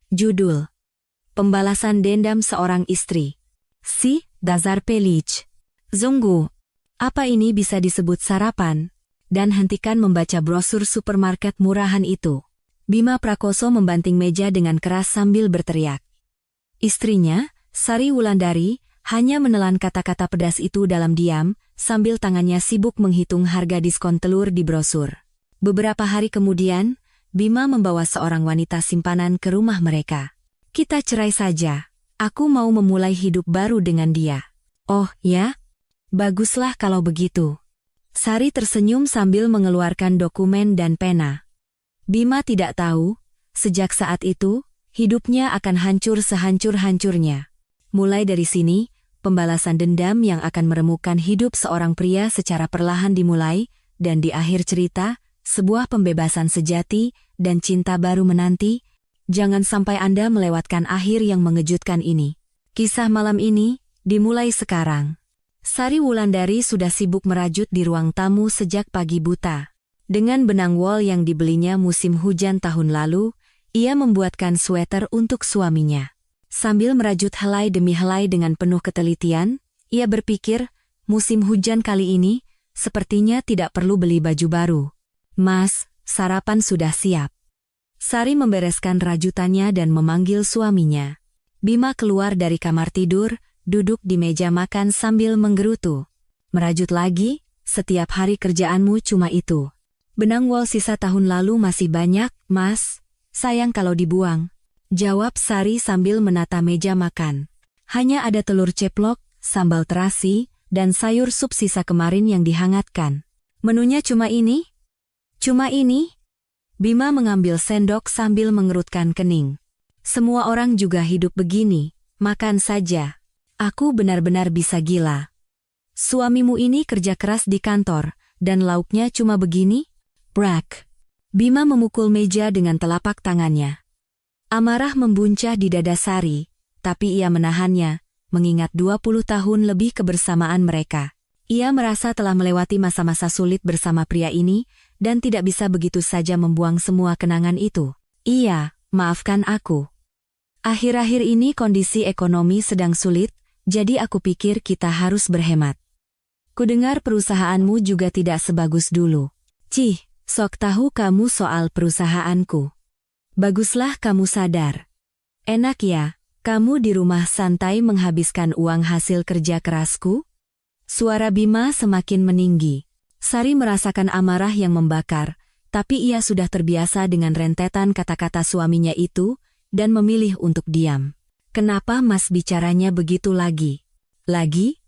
Judul: Pembalasan Dendam Seorang Istri. Si Dazar Pelich. Zunggu, apa ini bisa disebut sarapan? Dan hentikan membaca brosur supermarket murahan itu. Bima Prakoso membanting meja dengan keras sambil berteriak. Istrinya, Sari Wulandari, hanya menelan kata-kata pedas itu dalam diam, sambil tangannya sibuk menghitung harga diskon telur di brosur. Beberapa hari kemudian, Bima membawa seorang wanita simpanan ke rumah mereka. Kita cerai saja. Aku mau memulai hidup baru dengan dia. Oh, ya? Baguslah kalau begitu. Sari tersenyum sambil mengeluarkan dokumen dan pena. Bima tidak tahu, sejak saat itu, hidupnya akan hancur sehancur-hancurnya. Mulai dari sini, pembalasan dendam yang akan meremukkan hidup seorang pria secara perlahan dimulai, dan di akhir cerita, sebuah pembebasan sejati dan cinta baru menanti. Jangan sampai Anda melewatkan akhir yang mengejutkan ini. Kisah malam ini dimulai sekarang. Sari Wulandari sudah sibuk merajut di ruang tamu sejak pagi buta. Dengan benang wol yang dibelinya musim hujan tahun lalu, ia membuatkan sweater untuk suaminya. Sambil merajut helai demi helai dengan penuh ketelitian, ia berpikir, musim hujan kali ini, sepertinya tidak perlu beli baju baru. Mas, sarapan sudah siap. Sari membereskan rajutannya dan memanggil suaminya. Bima keluar dari kamar tidur, duduk di meja makan sambil menggerutu. Merajut lagi, setiap hari kerjaanmu cuma itu. Benang wol sisa tahun lalu masih banyak, Mas. Sayang kalau dibuang. Jawab Sari sambil menata meja makan. Hanya ada telur ceplok, sambal terasi, dan sayur sup sisa kemarin yang dihangatkan. Menunya cuma ini? Cuma ini? Bima mengambil sendok sambil mengerutkan kening. Semua orang juga hidup begini, makan saja. Aku benar-benar bisa gila. Suamimu ini kerja keras di kantor, dan lauknya cuma begini? Brak. Bima memukul meja dengan telapak tangannya. Amarah membuncah di dada Sari, tapi ia menahannya, mengingat 20 tahun lebih kebersamaan mereka. Ia merasa telah melewati masa-masa sulit bersama pria ini, dan tidak bisa begitu saja membuang semua kenangan itu. Iya, maafkan aku. Akhir-akhir ini kondisi ekonomi sedang sulit, jadi aku pikir kita harus berhemat. Kudengar perusahaanmu juga tidak sebagus dulu. Cih, sok tahu kamu soal perusahaanku. Baguslah kamu sadar. Enak ya, kamu di rumah santai menghabiskan uang hasil kerja kerasku? Suara Bima semakin meninggi. Sari merasakan amarah yang membakar, tapi ia sudah terbiasa dengan rentetan kata-kata suaminya itu, dan memilih untuk diam. Kenapa Mas bicaranya begitu lagi? Lagi?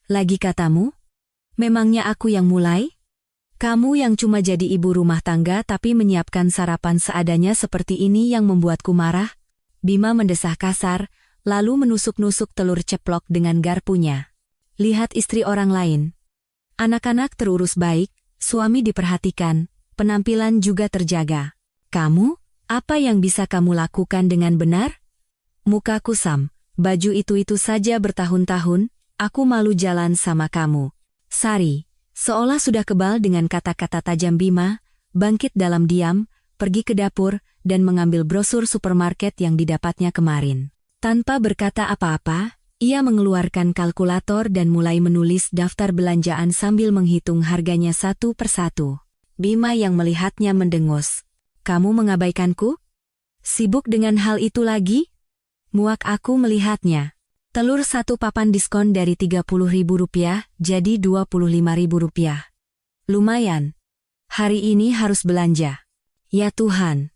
Lagi katamu? Memangnya aku yang mulai? Kamu yang cuma jadi ibu rumah tangga tapi menyiapkan sarapan seadanya seperti ini yang membuatku marah? Bima mendesah kasar, lalu menusuk-nusuk telur ceplok dengan garpunya. Lihat istri orang lain. Anak-anak terurus baik, suami diperhatikan, penampilan juga terjaga. Kamu, apa yang bisa kamu lakukan dengan benar? Muka kusam, baju itu saja bertahun-tahun, aku malu jalan sama kamu. Sari, seolah sudah kebal dengan kata-kata tajam Bima, bangkit dalam diam, pergi ke dapur, dan mengambil brosur supermarket yang didapatnya kemarin. Tanpa berkata apa-apa, ia mengeluarkan kalkulator dan mulai menulis daftar belanjaan sambil menghitung harganya satu persatu. Bima yang melihatnya mendengus. Kamu mengabaikanku? Sibuk dengan hal itu lagi? Muak aku melihatnya. Telur satu papan diskon dari Rp30.000 jadi Rp25.000. Lumayan. Hari ini harus belanja. Ya Tuhan.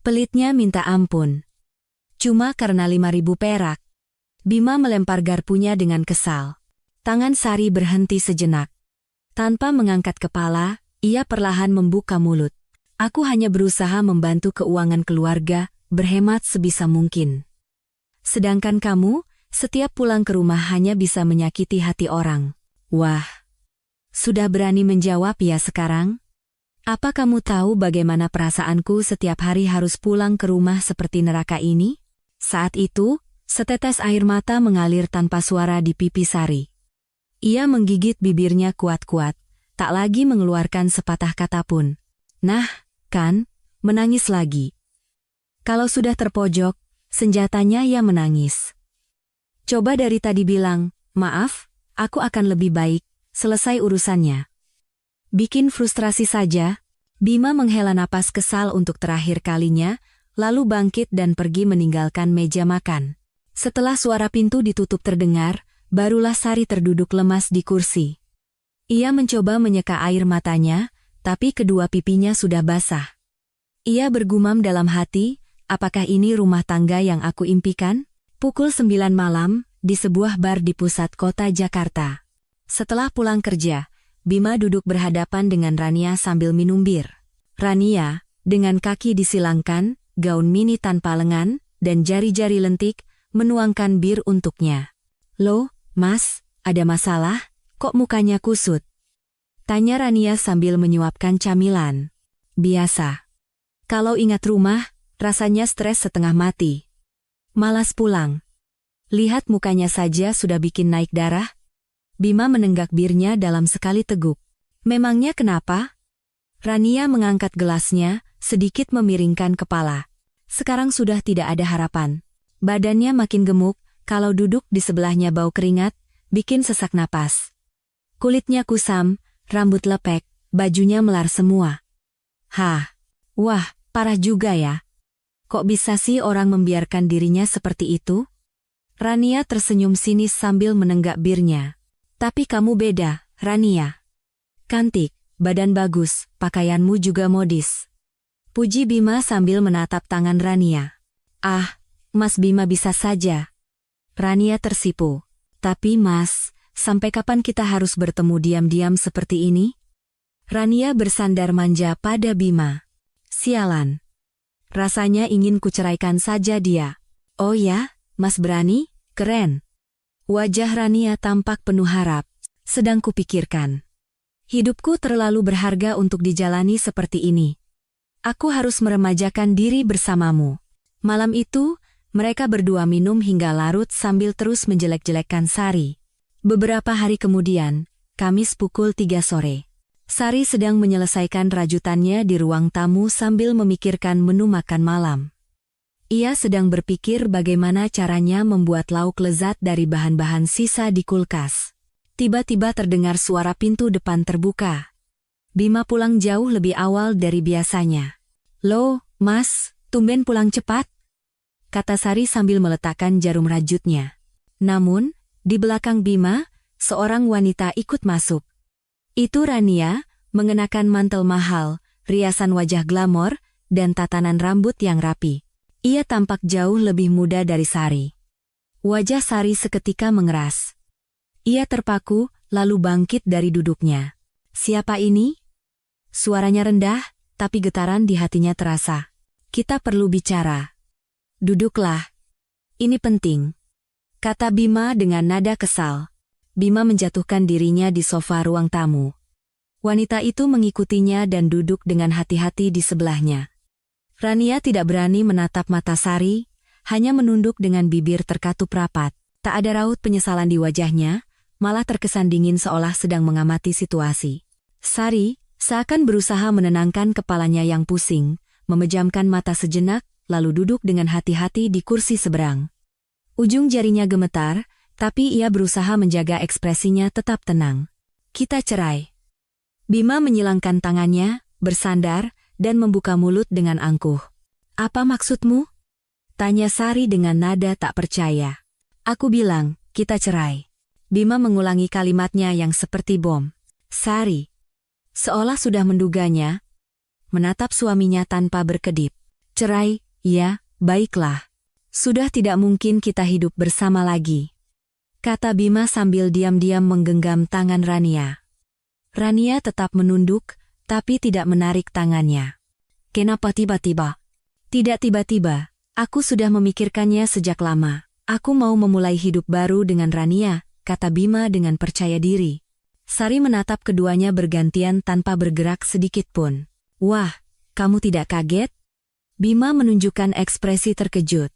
Pelitnya minta ampun. Cuma karena 5.000 perak. Bima melempar garpunya dengan kesal. Tangan Sari berhenti sejenak. Tanpa mengangkat kepala, ia perlahan membuka mulut. Aku hanya berusaha membantu keuangan keluarga, berhemat sebisa mungkin. Sedangkan kamu, setiap pulang ke rumah hanya bisa menyakiti hati orang. Wah, sudah berani menjawab ya sekarang? Apa kamu tahu bagaimana perasaanku setiap hari harus pulang ke rumah seperti neraka ini? Saat itu, setetes air mata mengalir tanpa suara di pipi Sari. Ia menggigit bibirnya kuat-kuat, tak lagi mengeluarkan sepatah kata pun. Nah, kan, menangis lagi. Kalau sudah terpojok, senjatanya ia menangis. Coba dari tadi bilang, maaf, aku akan lebih baik, selesai urusannya. Bikin frustrasi saja. Bima menghela napas kesal untuk terakhir kalinya, lalu bangkit dan pergi meninggalkan meja makan. Setelah suara pintu ditutup terdengar, barulah Sari terduduk lemas di kursi. Ia mencoba menyeka air matanya, tapi kedua pipinya sudah basah. Ia bergumam dalam hati, apakah ini rumah tangga yang aku impikan? Pukul 9 malam, di sebuah bar di pusat kota Jakarta. Setelah pulang kerja, Bima duduk berhadapan dengan Rania sambil minum bir. Rania, dengan kaki disilangkan, gaun mini tanpa lengan, dan jari-jari lentik, menuangkan bir untuknya. Loh, Mas, ada masalah? Kok mukanya kusut? Tanya Rania sambil menyuapkan camilan. Biasa. Kalau ingat rumah, rasanya stres setengah mati. Malas pulang. Lihat mukanya saja sudah bikin naik darah. Bima menenggak birnya dalam sekali teguk. Memangnya kenapa? Rania mengangkat gelasnya, sedikit memiringkan kepala. Sekarang sudah tidak ada harapan. Badannya makin gemuk, kalau duduk di sebelahnya bau keringat, bikin sesak napas. Kulitnya kusam, rambut lepek, bajunya melar semua. Wah, parah juga ya. Kok bisa sih orang membiarkan dirinya seperti itu? Rania tersenyum sinis sambil menenggak birnya. Tapi kamu beda, Rania. Cantik, badan bagus, pakaianmu juga modis. Puji Bima sambil menatap tangan Rania. Mas Bima bisa saja. Rania tersipu. Tapi Mas, sampai kapan kita harus bertemu diam-diam seperti ini? Rania bersandar manja pada Bima. Sialan. Rasanya ingin kuceraikan saja dia. Oh ya, Mas berani? Keren. Wajah Rania tampak penuh harap. Sedang kupikirkan. Hidupku terlalu berharga untuk dijalani seperti ini. Aku harus meremajakan diri bersamamu. Malam itu, mereka berdua minum hingga larut sambil terus menjelek-jelekkan Sari. Beberapa hari kemudian, Kamis pukul 3 sore. Sari sedang menyelesaikan rajutannya di ruang tamu sambil memikirkan menu makan malam. Ia sedang berpikir bagaimana caranya membuat lauk lezat dari bahan-bahan sisa di kulkas. Tiba-tiba terdengar suara pintu depan terbuka. Bima pulang jauh lebih awal dari biasanya. Loh, Mas, tumben pulang cepat? Kata Sari sambil meletakkan jarum rajutnya. Namun, di belakang Bima, seorang wanita ikut masuk. Itu Rania, mengenakan mantel mahal, riasan wajah glamor, dan tatanan rambut yang rapi. Ia tampak jauh lebih muda dari Sari. Wajah Sari seketika mengeras. Ia terpaku, lalu bangkit dari duduknya. Siapa ini? Suaranya rendah, tapi getaran di hatinya terasa. Kita perlu bicara. Duduklah. Ini penting. Kata Bima dengan nada kesal. Bima menjatuhkan dirinya di sofa ruang tamu. Wanita itu mengikutinya dan duduk dengan hati-hati di sebelahnya. Rania tidak berani menatap mata Sari, hanya menunduk dengan bibir terkatup rapat. Tak ada raut penyesalan di wajahnya, malah terkesan dingin seolah sedang mengamati situasi. Sari, seakan berusaha menenangkan kepalanya yang pusing, memejamkan mata sejenak, lalu duduk dengan hati-hati di kursi seberang. Ujung jarinya gemetar, tapi ia berusaha menjaga ekspresinya tetap tenang. Kita cerai. Bima menyilangkan tangannya, bersandar, dan membuka mulut dengan angkuh. Apa maksudmu? Tanya Sari dengan nada tak percaya. Aku bilang, kita cerai. Bima mengulangi kalimatnya yang seperti bom. Sari, seolah sudah menduganya, menatap suaminya tanpa berkedip. Cerai, ya, baiklah. Sudah tidak mungkin kita hidup bersama lagi. Kata Bima sambil diam-diam menggenggam tangan Rania. Rania tetap menunduk, tapi tidak menarik tangannya. Kenapa tiba-tiba? Tidak tiba-tiba, aku sudah memikirkannya sejak lama. Aku mau memulai hidup baru dengan Rania, kata Bima dengan percaya diri. Sari menatap keduanya bergantian tanpa bergerak sedikit pun. Wah, kamu tidak kaget? Bima menunjukkan ekspresi terkejut.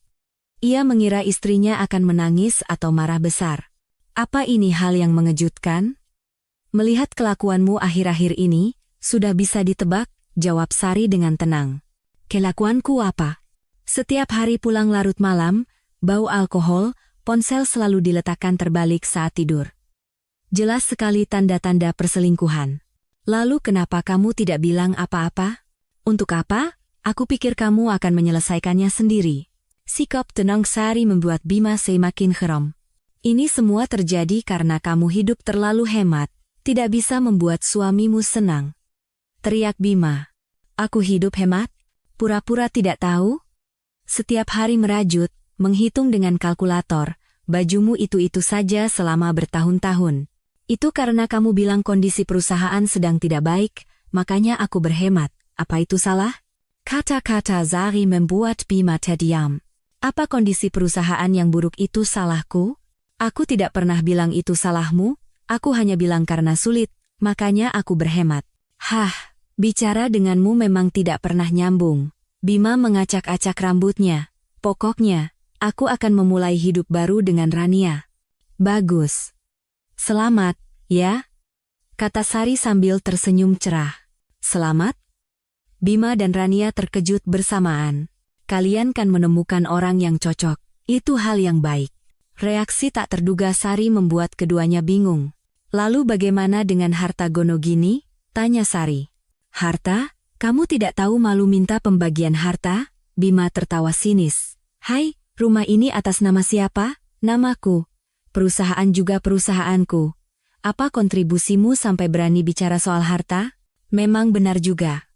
Ia mengira istrinya akan menangis atau marah besar. Apa ini hal yang mengejutkan? Melihat kelakuanmu akhir-akhir ini, sudah bisa ditebak, jawab Sari dengan tenang. Kelakuanku apa? Setiap hari pulang larut malam, bau alkohol, ponsel selalu diletakkan terbalik saat tidur. Jelas sekali tanda-tanda perselingkuhan. Lalu kenapa kamu tidak bilang apa-apa? Untuk apa? Aku pikir kamu akan menyelesaikannya sendiri. Sikap tenang Sari membuat Bima semakin geram. Ini semua terjadi karena kamu hidup terlalu hemat, tidak bisa membuat suamimu senang. Teriak Bima. Aku hidup hemat? Pura-pura tidak tahu? Setiap hari merajut, menghitung dengan kalkulator, bajumu itu-itu saja selama bertahun-tahun. Itu karena kamu bilang kondisi perusahaan sedang tidak baik, makanya aku berhemat. Apa itu salah? Kata-kata Sari membuat Bima terdiam. Apa kondisi perusahaan yang buruk itu salahku? Aku tidak pernah bilang itu salahmu, aku hanya bilang karena sulit, makanya aku berhemat. Hah, bicara denganmu memang tidak pernah nyambung. Bima mengacak-acak rambutnya. Pokoknya, aku akan memulai hidup baru dengan Rania. Bagus. Selamat, ya? Kata Sari sambil tersenyum cerah. Selamat? Bima dan Rania terkejut bersamaan. Kalian kan menemukan orang yang cocok. Itu hal yang baik. Reaksi tak terduga Sari membuat keduanya bingung. Lalu bagaimana dengan harta Gonogini? Tanya Sari. Harta? Kamu tidak tahu malu minta pembagian harta? Bima tertawa sinis. Hai, rumah ini atas nama siapa? Namaku. Perusahaan juga perusahaanku. Apa kontribusimu sampai berani bicara soal harta? Memang benar juga.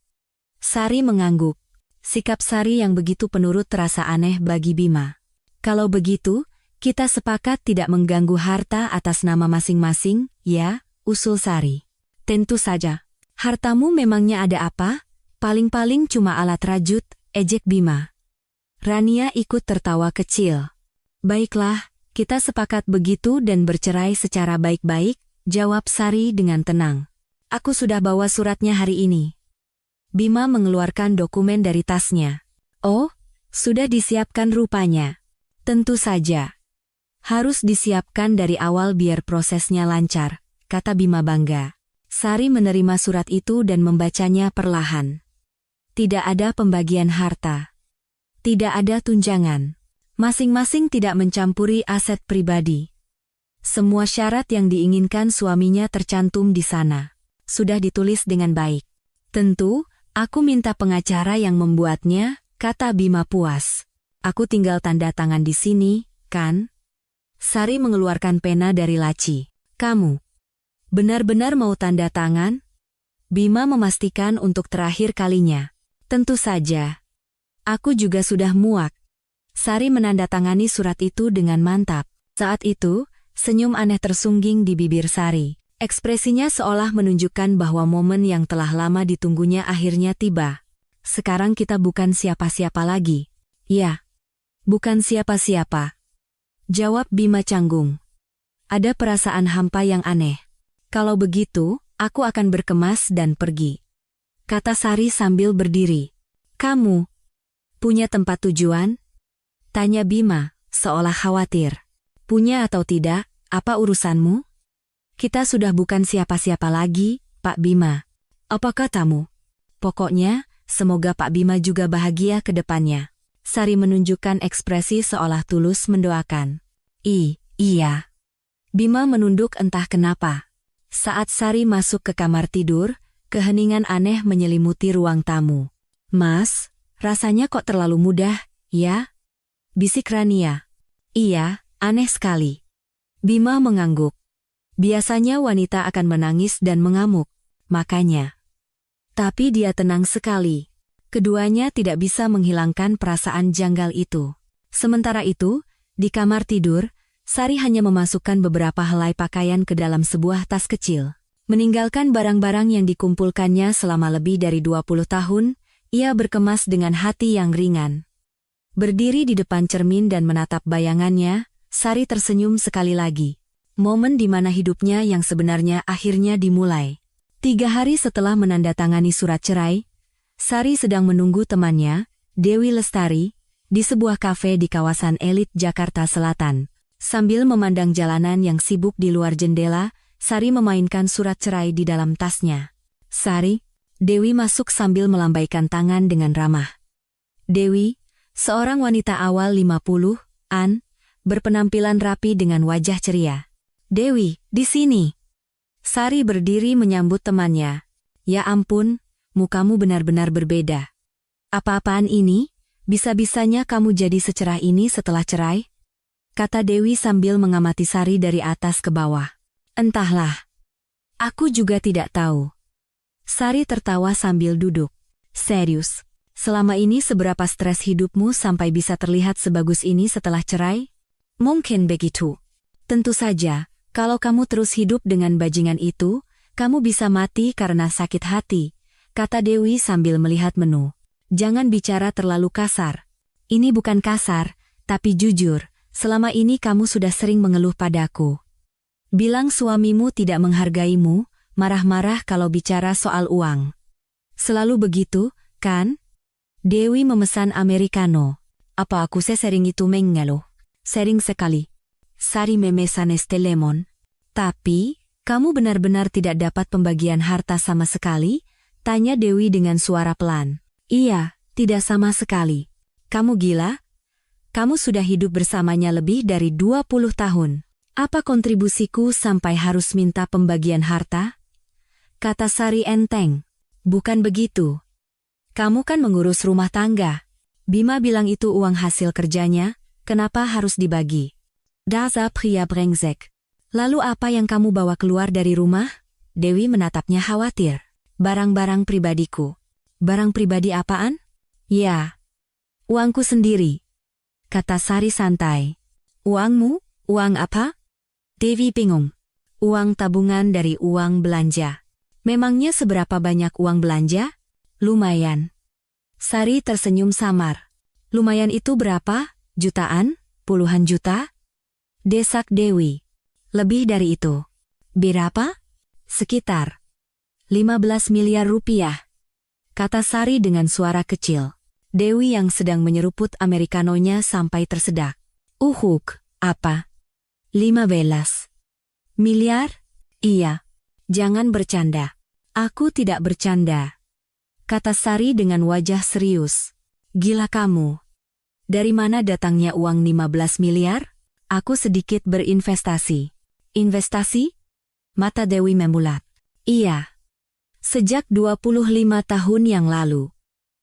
Sari mengangguk. Sikap Sari yang begitu penurut terasa aneh bagi Bima. Kalau begitu, kita sepakat tidak mengganggu harta atas nama masing-masing, ya? Usul Sari. Tentu saja. Hartamu memangnya ada apa? Paling-paling cuma alat rajut, ejek Bima. Rania ikut tertawa kecil. Baiklah, kita sepakat begitu dan bercerai secara baik-baik, jawab Sari dengan tenang. Aku sudah bawa suratnya hari ini. Bima mengeluarkan dokumen dari tasnya. Oh, sudah disiapkan rupanya. Tentu saja. Harus disiapkan dari awal biar prosesnya lancar, kata Bima bangga. Sari menerima surat itu dan membacanya perlahan. Tidak ada pembagian harta. Tidak ada tunjangan. Masing-masing tidak mencampuri aset pribadi. Semua syarat yang diinginkan suaminya tercantum di sana. Sudah ditulis dengan baik. Tentu, aku minta pengacara yang membuatnya, kata Bima puas. Aku tinggal tanda tangan di sini, kan? Sari mengeluarkan pena dari laci. Kamu benar-benar mau tanda tangan? Bima memastikan untuk terakhir kalinya. Tentu saja. Aku juga sudah muak. Sari menandatangani surat itu dengan mantap. Saat itu, senyum aneh tersungging di bibir Sari. Ekspresinya seolah menunjukkan bahwa momen yang telah lama ditunggunya akhirnya tiba. Sekarang kita bukan siapa-siapa lagi. Ya, bukan siapa-siapa. Jawab Bima canggung. Ada perasaan hampa yang aneh. Kalau begitu, aku akan berkemas dan pergi. Kata Sari sambil berdiri. Kamu punya tempat tujuan? Tanya Bima, seolah khawatir. Punya atau tidak, apa urusanmu? Kita sudah bukan siapa-siapa lagi, Pak Bima. Apa katamu? Pokoknya, semoga Pak Bima juga bahagia ke depannya. Sari menunjukkan ekspresi seolah tulus mendoakan. Iya. Bima menunduk entah kenapa. Saat Sari masuk ke kamar tidur, keheningan aneh menyelimuti ruang tamu. Mas, rasanya kok terlalu mudah, ya? Bisik Rania. Iya, aneh sekali. Bima mengangguk. Biasanya wanita akan menangis dan mengamuk, makanya. Tapi dia tenang sekali. Keduanya tidak bisa menghilangkan perasaan janggal itu. Sementara itu, di kamar tidur, Sari hanya memasukkan beberapa helai pakaian ke dalam sebuah tas kecil. Meninggalkan barang-barang yang dikumpulkannya selama lebih dari 20 tahun, ia berkemas dengan hati yang ringan. Berdiri di depan cermin dan menatap bayangannya, Sari tersenyum sekali lagi. Momen di mana hidupnya yang sebenarnya akhirnya dimulai. 3 hari setelah menandatangani surat cerai, Sari sedang menunggu temannya, Dewi Lestari, di sebuah kafe di kawasan elit Jakarta Selatan. Sambil memandang jalanan yang sibuk di luar jendela, Sari memainkan surat cerai di dalam tasnya. Sari, Dewi masuk sambil melambaikan tangan dengan ramah. Dewi, Seorang wanita awal 50-an, berpenampilan rapi dengan wajah ceria. Dewi, di sini. Sari berdiri menyambut temannya. Ya ampun, mukamu benar-benar berbeda. Apa-apaan ini? Bisa-bisanya kamu jadi secerah ini setelah cerai? Kata Dewi sambil mengamati Sari dari atas ke bawah. Entahlah. Aku juga tidak tahu. Sari tertawa sambil duduk. Serius, selama ini seberapa stres hidupmu sampai bisa terlihat sebagus ini setelah cerai? Mungkin begitu. Tentu saja, kalau kamu terus hidup dengan bajingan itu, kamu bisa mati karena sakit hati, kata Dewi sambil melihat menu. Jangan bicara terlalu kasar. Ini bukan kasar, tapi jujur, selama ini kamu sudah sering mengeluh padaku. Bilang suamimu tidak menghargaimu, marah-marah kalau bicara soal uang. Selalu begitu, kan? Dewi memesan americano. Apa aku sering itu mengeluh? Sering sekali. Sari memesan es teh lemon. Tapi, kamu benar-benar tidak dapat pembagian harta sama sekali? Tanya Dewi dengan suara pelan. Iya, tidak sama sekali. Kamu gila? Kamu sudah hidup bersamanya lebih dari 20 tahun. Apa kontribusiku sampai harus minta pembagian harta? Kata Sari enteng. Bukan begitu. Kamu kan mengurus rumah tangga. Bima bilang itu uang hasil kerjanya, kenapa harus dibagi? Dasar pria brengsek. Lalu apa yang kamu bawa keluar dari rumah? Dewi menatapnya khawatir. Barang-barang pribadiku. Barang pribadi apaan? Ya, uangku sendiri. Kata Sari santai. Uangmu? Uang apa? Dewi bingung. Uang tabungan dari uang belanja. Memangnya seberapa banyak uang belanja? Lumayan. Sari tersenyum samar. Lumayan itu berapa? Jutaan? Puluhan juta? Desak Dewi. Lebih dari itu. Berapa? Sekitar 15 miliar rupiah. Kata Sari dengan suara kecil. Dewi yang sedang menyeruput americanonya sampai tersedak. Apa? 15 miliar? Iya. Jangan bercanda. Aku tidak bercanda. Kata Sari dengan wajah serius. Gila kamu. Dari mana datangnya uang 15 miliar? Aku sedikit berinvestasi. Investasi? Mata Dewi membulat. Iya. Sejak 25 tahun yang lalu.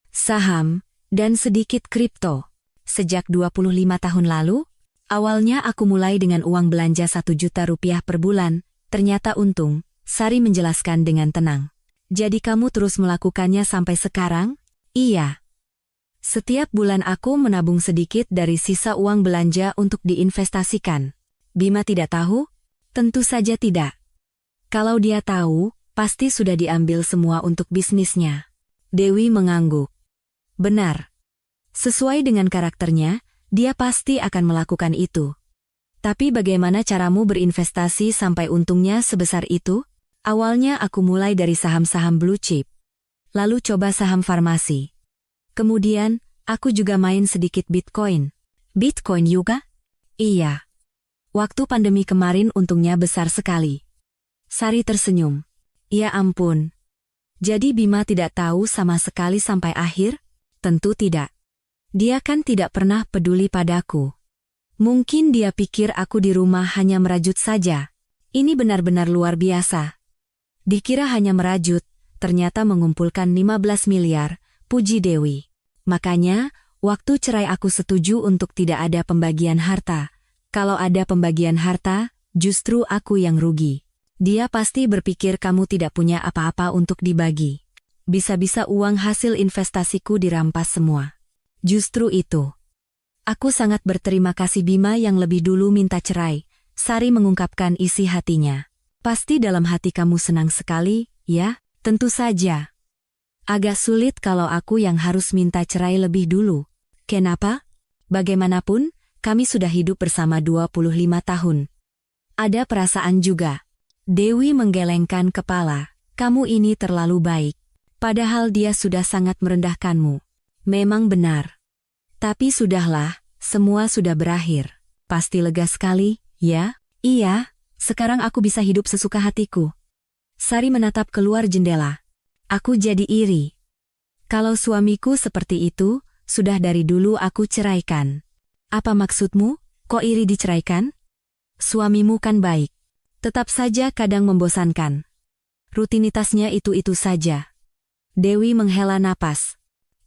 Saham, dan sedikit kripto. Sejak 25 tahun lalu? Awalnya aku mulai dengan uang belanja 1 juta rupiah per bulan, ternyata untung, Sari menjelaskan dengan tenang. Jadi kamu terus melakukannya sampai sekarang? Iya. Setiap bulan aku menabung sedikit dari sisa uang belanja untuk diinvestasikan. Bima tidak tahu? Tentu saja tidak. Kalau dia tahu, pasti sudah diambil semua untuk bisnisnya. Dewi mengangguk. Benar. Sesuai dengan karakternya, dia pasti akan melakukan itu. Tapi bagaimana caramu berinvestasi sampai untungnya sebesar itu? Awalnya aku mulai dari saham-saham blue chip. Lalu coba saham farmasi. Kemudian, aku juga main sedikit Bitcoin. Bitcoin juga? Iya. Waktu pandemi kemarin untungnya besar sekali. Sari tersenyum. Ya ampun. Jadi Bima tidak tahu sama sekali sampai akhir? Tentu tidak. Dia kan tidak pernah peduli padaku. Mungkin dia pikir aku di rumah hanya merajut saja. Ini benar-benar luar biasa. Dikira hanya merajut, ternyata mengumpulkan 15 miliar, puji Dewi. Makanya, waktu cerai aku setuju untuk tidak ada pembagian harta. Kalau ada pembagian harta, justru aku yang rugi. Dia pasti berpikir kamu tidak punya apa-apa untuk dibagi. Bisa-bisa uang hasil investasiku dirampas semua. Justru itu. Aku sangat berterima kasih Bima yang lebih dulu minta cerai. Sari mengungkapkan isi hatinya. Pasti dalam hati kamu senang sekali, ya? Tentu saja. Agak sulit kalau aku yang harus minta cerai lebih dulu. Kenapa? Bagaimanapun, kami sudah hidup bersama 25 tahun. Ada perasaan juga. Dewi menggelengkan kepala. Kamu ini terlalu baik. Padahal dia sudah sangat merendahkanmu. Memang benar. Tapi sudahlah, semua sudah berakhir. Pasti lega sekali, ya? Iya, sekarang aku bisa hidup sesuka hatiku. Sari menatap keluar jendela. Aku jadi iri. Kalau suamiku seperti itu, sudah dari dulu aku ceraikan. Apa maksudmu? Kok iri diceraikan? Suamimu kan baik. Tetap saja kadang membosankan. Rutinitasnya itu-itu saja. Dewi menghela napas.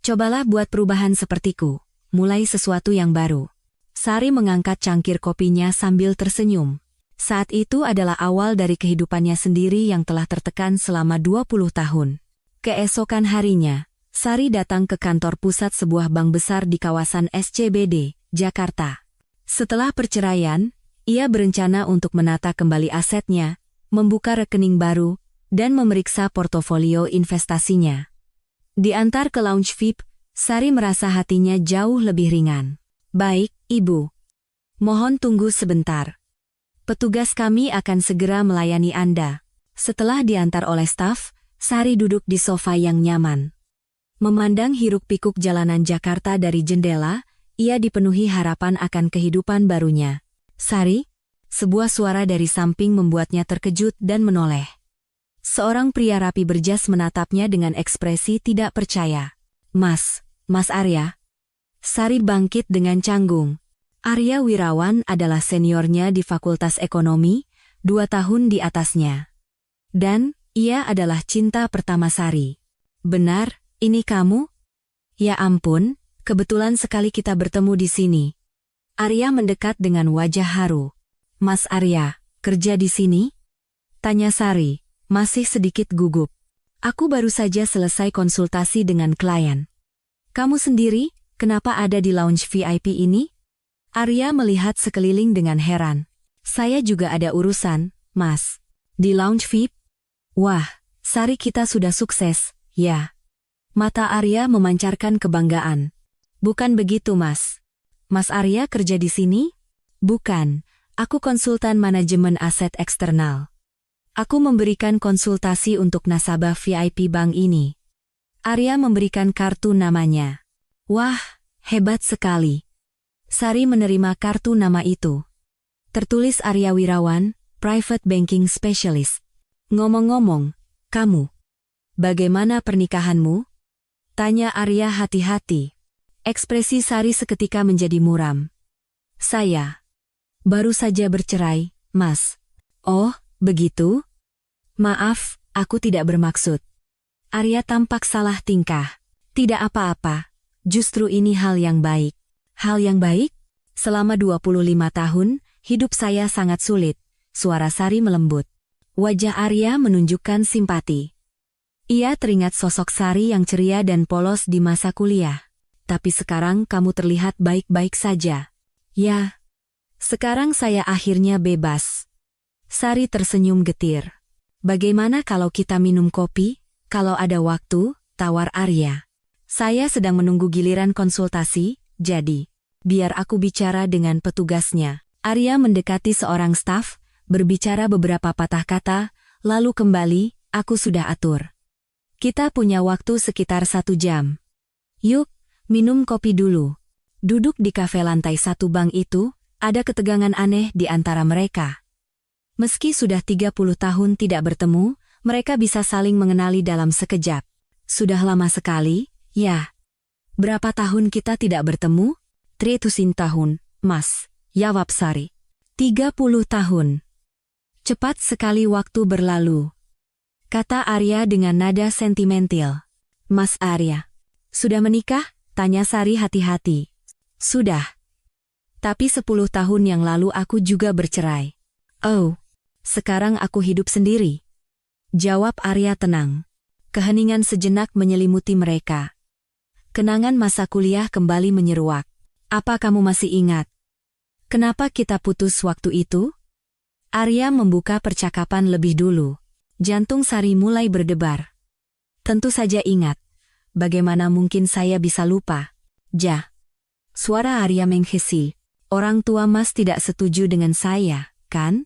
Cobalah buat perubahan sepertiku. Mulai sesuatu yang baru. Sari mengangkat cangkir kopinya sambil tersenyum. Saat itu adalah awal dari kehidupannya sendiri yang telah tertekan selama 20 tahun. Keesokan harinya, Sari datang ke kantor pusat sebuah bank besar di kawasan SCBD, Jakarta. Setelah perceraian, ia berencana untuk menata kembali asetnya, membuka rekening baru, dan memeriksa portofolio investasinya. Diantar ke lounge VIP, Sari merasa hatinya jauh lebih ringan. Baik, Ibu. Mohon tunggu sebentar. Petugas kami akan segera melayani Anda. Setelah diantar oleh staf, Sari duduk di sofa yang nyaman. Memandang hiruk-pikuk jalanan Jakarta dari jendela, ia dipenuhi harapan akan kehidupan barunya. Sari, sebuah suara dari samping membuatnya terkejut dan menoleh. Seorang pria rapi berjas menatapnya dengan ekspresi tidak percaya. Mas Arya. Sari bangkit dengan canggung. Arya Wirawan adalah seniornya di Fakultas Ekonomi, 2 tahun di atasnya. Dan, ia adalah cinta pertama Sari. Benar, ini kamu? Ya ampun, kebetulan sekali kita bertemu di sini. Arya mendekat dengan wajah haru. Mas Arya, kerja di sini? Tanya Sari, masih sedikit gugup. Aku baru saja selesai konsultasi dengan klien. Kamu sendiri, kenapa ada di lounge VIP ini? Arya melihat sekeliling dengan heran. Saya juga ada urusan, Mas. Di lounge VIP? Wah, Sari kita sudah sukses, ya. Mata Arya memancarkan kebanggaan. Bukan begitu, Mas. Mas Arya kerja di sini? Bukan, aku konsultan manajemen aset eksternal. Aku memberikan konsultasi untuk nasabah VIP bank ini. Arya memberikan kartu namanya. Wah, hebat sekali. Sari menerima kartu nama itu. Tertulis Arya Wirawan, Private Banking Specialist. Ngomong-ngomong, kamu, bagaimana pernikahanmu? Tanya Arya hati-hati. Ekspresi Sari seketika menjadi muram. Saya baru saja bercerai, Mas. Oh, begitu? Maaf, aku tidak bermaksud. Arya tampak salah tingkah. Tidak apa-apa, justru ini hal yang baik. Hal yang baik? Selama 25 tahun, hidup saya sangat sulit. Suara Sari melembut. Wajah Arya menunjukkan simpati. Ia teringat sosok Sari yang ceria dan polos di masa kuliah. Tapi sekarang kamu terlihat baik-baik saja. Ya, sekarang saya akhirnya bebas. Sari tersenyum getir. Bagaimana kalau kita minum kopi? Kalau ada waktu, tawar Arya. Saya sedang menunggu giliran konsultasi. Jadi, biar aku bicara dengan petugasnya. Arya mendekati seorang staf, berbicara beberapa patah kata, lalu kembali, aku sudah atur. Kita punya waktu sekitar 1 jam. Yuk, minum kopi dulu. Duduk di kafe lantai 1 bank itu, ada ketegangan aneh di antara mereka. Meski sudah 30 tahun tidak bertemu, mereka bisa saling mengenali dalam sekejap. Sudah lama sekali, ya. Berapa tahun kita tidak bertemu? 30 tahun, Mas. Jawab Sari. 30 tahun. Cepat sekali waktu berlalu. Kata Arya dengan nada sentimental. Mas Arya, sudah menikah? Tanya Sari hati-hati. Sudah. Tapi 10 tahun yang lalu aku juga bercerai. Oh, sekarang aku hidup sendiri. Jawab Arya tenang. Keheningan sejenak menyelimuti mereka. Kenangan masa kuliah kembali menyeruak. Apa kamu masih ingat? Kenapa kita putus waktu itu? Arya membuka percakapan lebih dulu. Jantung Sari mulai berdebar. Tentu saja ingat. Bagaimana mungkin saya bisa lupa? Suara Arya menghesi. Orang tua Mas tidak setuju dengan saya, kan?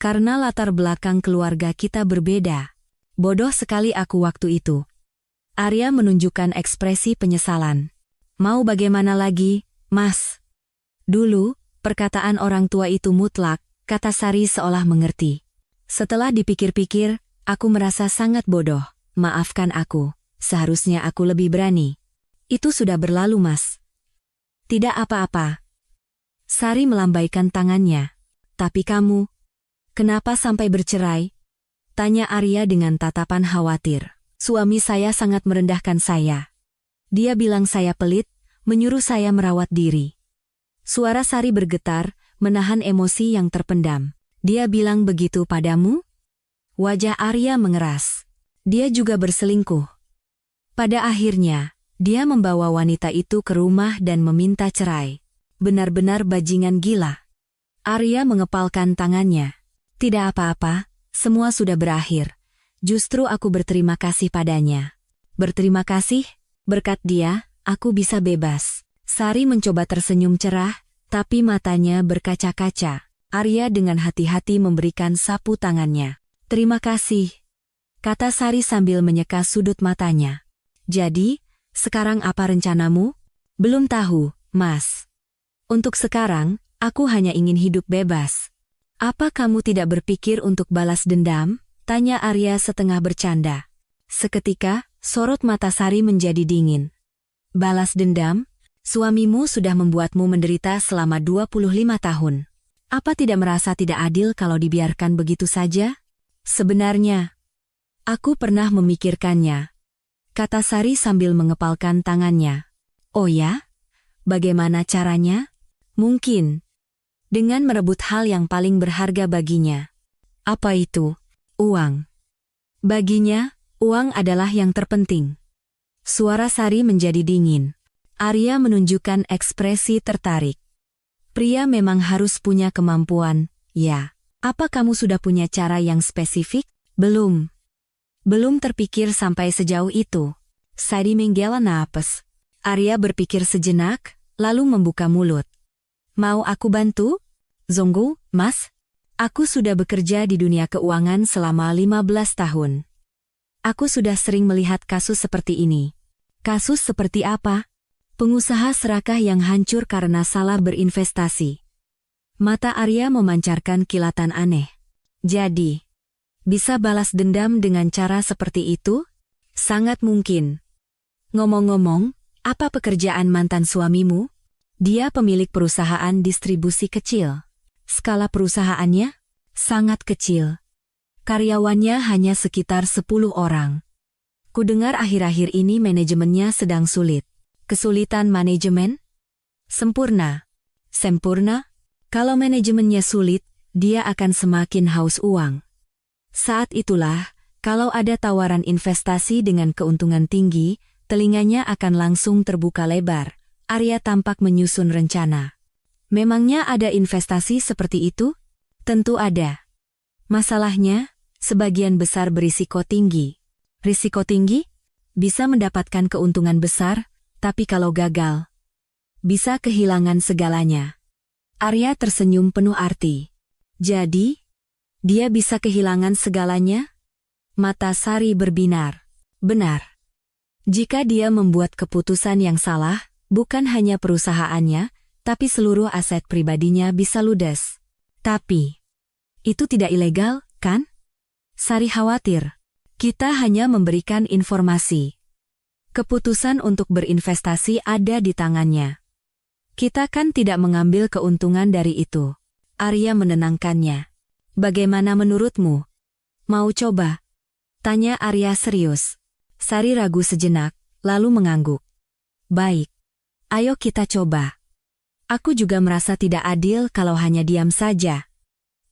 Karena latar belakang keluarga kita berbeda. Bodoh sekali aku waktu itu. Arya menunjukkan ekspresi penyesalan. Mau bagaimana lagi, Mas? Dulu, perkataan orang tua itu mutlak, kata Sari seolah mengerti. Setelah dipikir-pikir, aku merasa sangat bodoh. Maafkan aku, seharusnya aku lebih berani. Itu sudah berlalu, Mas. Tidak apa-apa. Sari melambaikan tangannya. Tapi kamu, kenapa sampai bercerai? Tanya Arya dengan tatapan khawatir. Suami saya sangat merendahkan saya. Dia bilang saya pelit, menyuruh saya merawat diri. Suara Sari bergetar, menahan emosi yang terpendam. Dia bilang begitu padamu? Wajah Arya mengeras. Dia juga berselingkuh. Pada akhirnya, dia membawa wanita itu ke rumah dan meminta cerai. Benar-benar bajingan gila. Arya mengepalkan tangannya. Tidak apa-apa, semua sudah berakhir. Justru aku berterima kasih padanya. Berterima kasih, berkat dia, aku bisa bebas. Sari mencoba tersenyum cerah, tapi matanya berkaca-kaca. Arya dengan hati-hati memberikan sapu tangannya. Terima kasih, kata Sari sambil menyeka sudut matanya. Jadi, sekarang apa rencanamu? Belum tahu, Mas. Untuk sekarang, aku hanya ingin hidup bebas. Apa kamu tidak berpikir untuk balas dendam? Tanya Arya setengah bercanda. Seketika, sorot mata Sari menjadi dingin. Balas dendam? Suamimu sudah membuatmu menderita selama 25 tahun. Apa tidak merasa tidak adil kalau dibiarkan begitu saja? Sebenarnya, aku pernah memikirkannya, kata Sari sambil mengepalkan tangannya. Oh ya? Bagaimana caranya? Mungkin dengan merebut hal yang paling berharga baginya. Apa itu? Uang. Baginya, uang adalah yang terpenting. Suara Sari menjadi dingin. Arya menunjukkan ekspresi tertarik. Pria memang harus punya kemampuan, ya. Apa kamu sudah punya cara yang spesifik? Belum. Belum terpikir sampai sejauh itu. Sari menggela napas. Arya berpikir sejenak, lalu membuka mulut. Mau aku bantu? Zonggu, Mas? Aku sudah bekerja di dunia keuangan selama 15 tahun. Aku sudah sering melihat kasus seperti ini. Kasus seperti apa? Pengusaha serakah yang hancur karena salah berinvestasi. Mata Arya memancarkan kilatan aneh. Jadi, bisa balas dendam dengan cara seperti itu? Sangat mungkin. Ngomong-ngomong, apa pekerjaan mantan suamimu? Dia pemilik perusahaan distribusi kecil. Skala perusahaannya sangat kecil. Karyawannya hanya sekitar 10 orang. Kudengar akhir-akhir ini manajemennya sedang sulit. Kesulitan manajemen? Sempurna. Sempurna? Kalau manajemennya sulit, dia akan semakin haus uang. Saat itulah, kalau ada tawaran investasi dengan keuntungan tinggi, telinganya akan langsung terbuka lebar. Arya tampak menyusun rencana. Memangnya ada investasi seperti itu? Tentu ada. Masalahnya, sebagian besar berisiko tinggi. Risiko tinggi? Bisa mendapatkan keuntungan besar, tapi kalau gagal, bisa kehilangan segalanya. Arya tersenyum penuh arti. Jadi, dia bisa kehilangan segalanya? Mata Sari berbinar. Benar. Jika dia membuat keputusan yang salah, bukan hanya perusahaannya, tapi seluruh aset pribadinya bisa ludes. Tapi, itu tidak ilegal, kan? Sari khawatir. Kita hanya memberikan informasi. Keputusan untuk berinvestasi ada di tangannya. Kita kan tidak mengambil keuntungan dari itu. Arya menenangkannya. Bagaimana menurutmu? Mau coba? Tanya Arya serius. Sari ragu sejenak, lalu mengangguk. Baik. Ayo kita coba. Aku juga merasa tidak adil kalau hanya diam saja.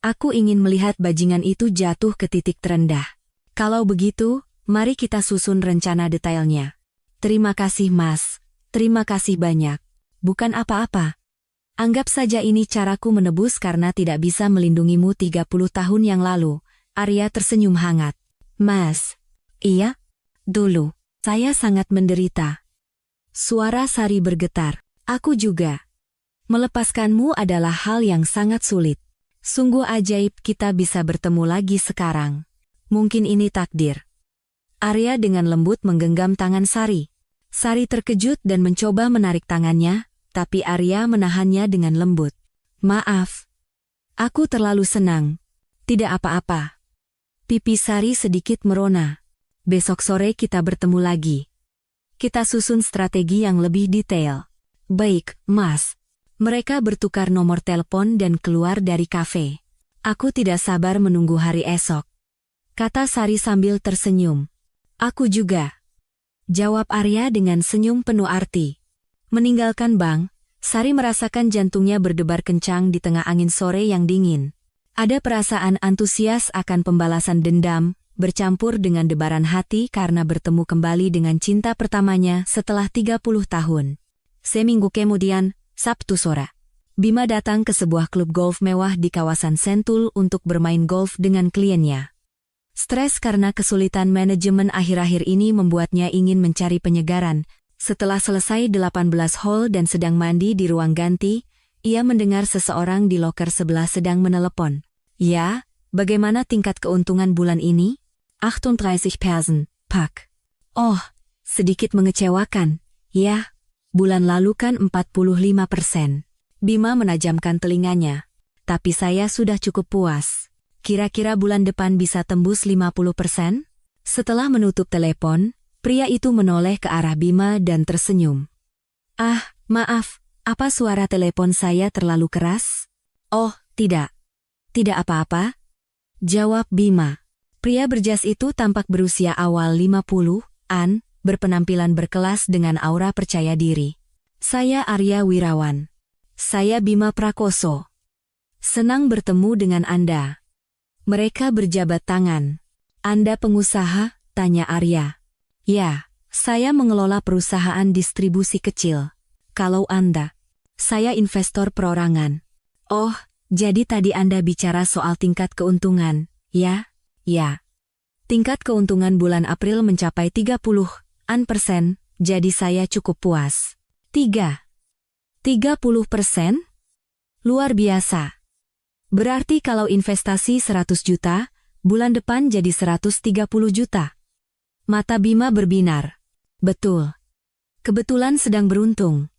Aku ingin melihat bajingan itu jatuh ke titik terendah. Kalau begitu, mari kita susun rencana detailnya. Terima kasih, Mas. Terima kasih banyak. Bukan apa-apa. Anggap saja ini caraku menebus karena tidak bisa melindungimu 30 tahun yang lalu. Arya tersenyum hangat. Mas. Iya? Dulu, saya sangat menderita. Suara Sari bergetar. Aku juga. Melepaskanmu adalah hal yang sangat sulit. Sungguh ajaib kita bisa bertemu lagi sekarang. Mungkin ini takdir. Arya dengan lembut menggenggam tangan Sari. Sari terkejut dan mencoba menarik tangannya, tapi Arya menahannya dengan lembut. Maaf. Aku terlalu senang. Tidak apa-apa. Pipi Sari sedikit merona. Besok sore kita bertemu lagi. Kita susun strategi yang lebih detail. Baik, Mas. Mereka bertukar nomor telepon dan keluar dari kafe. Aku tidak sabar menunggu hari esok, kata Sari sambil tersenyum. Aku juga, jawab Arya dengan senyum penuh arti. Meninggalkan bank, Sari merasakan jantungnya berdebar kencang di tengah angin sore yang dingin. Ada perasaan antusias akan pembalasan dendam, bercampur dengan debaran hati karena bertemu kembali dengan cinta pertamanya setelah 30 tahun. Seminggu kemudian, Sabtu sore, Bima datang ke sebuah klub golf mewah di kawasan Sentul untuk bermain golf dengan kliennya. Stres karena kesulitan manajemen akhir-akhir ini membuatnya ingin mencari penyegaran. Setelah selesai 18 hole dan sedang mandi di ruang ganti, ia mendengar seseorang di loker sebelah sedang menelepon. Ya, bagaimana tingkat keuntungan bulan ini? 38%, Pak. Oh, sedikit mengecewakan. Ya, bulan lalu kan 45%. Bima menajamkan telinganya. Tapi saya sudah cukup puas. Kira-kira bulan depan bisa tembus 50%? Setelah menutup telepon, pria itu menoleh ke arah Bima dan tersenyum. Ah, maaf, apa suara telepon saya terlalu keras? Oh, tidak. Tidak apa-apa, jawab Bima. Pria berjas itu tampak berusia awal 50-an, berpenampilan berkelas dengan aura percaya diri. Saya Arya Wirawan. Saya Bima Prakoso. Senang bertemu dengan Anda. Mereka berjabat tangan. Anda pengusaha? Tanya Arya. Ya, saya mengelola perusahaan distribusi kecil. Kalau Anda? Saya investor perorangan. Oh, jadi tadi Anda bicara soal tingkat keuntungan, ya? Ya. Tingkat keuntungan bulan April mencapai 30%, jadi saya cukup puas. 30%? Luar biasa. Berarti kalau investasi 100 juta, bulan depan jadi 130 juta. Mata Bima berbinar. Betul. Kebetulan sedang beruntung.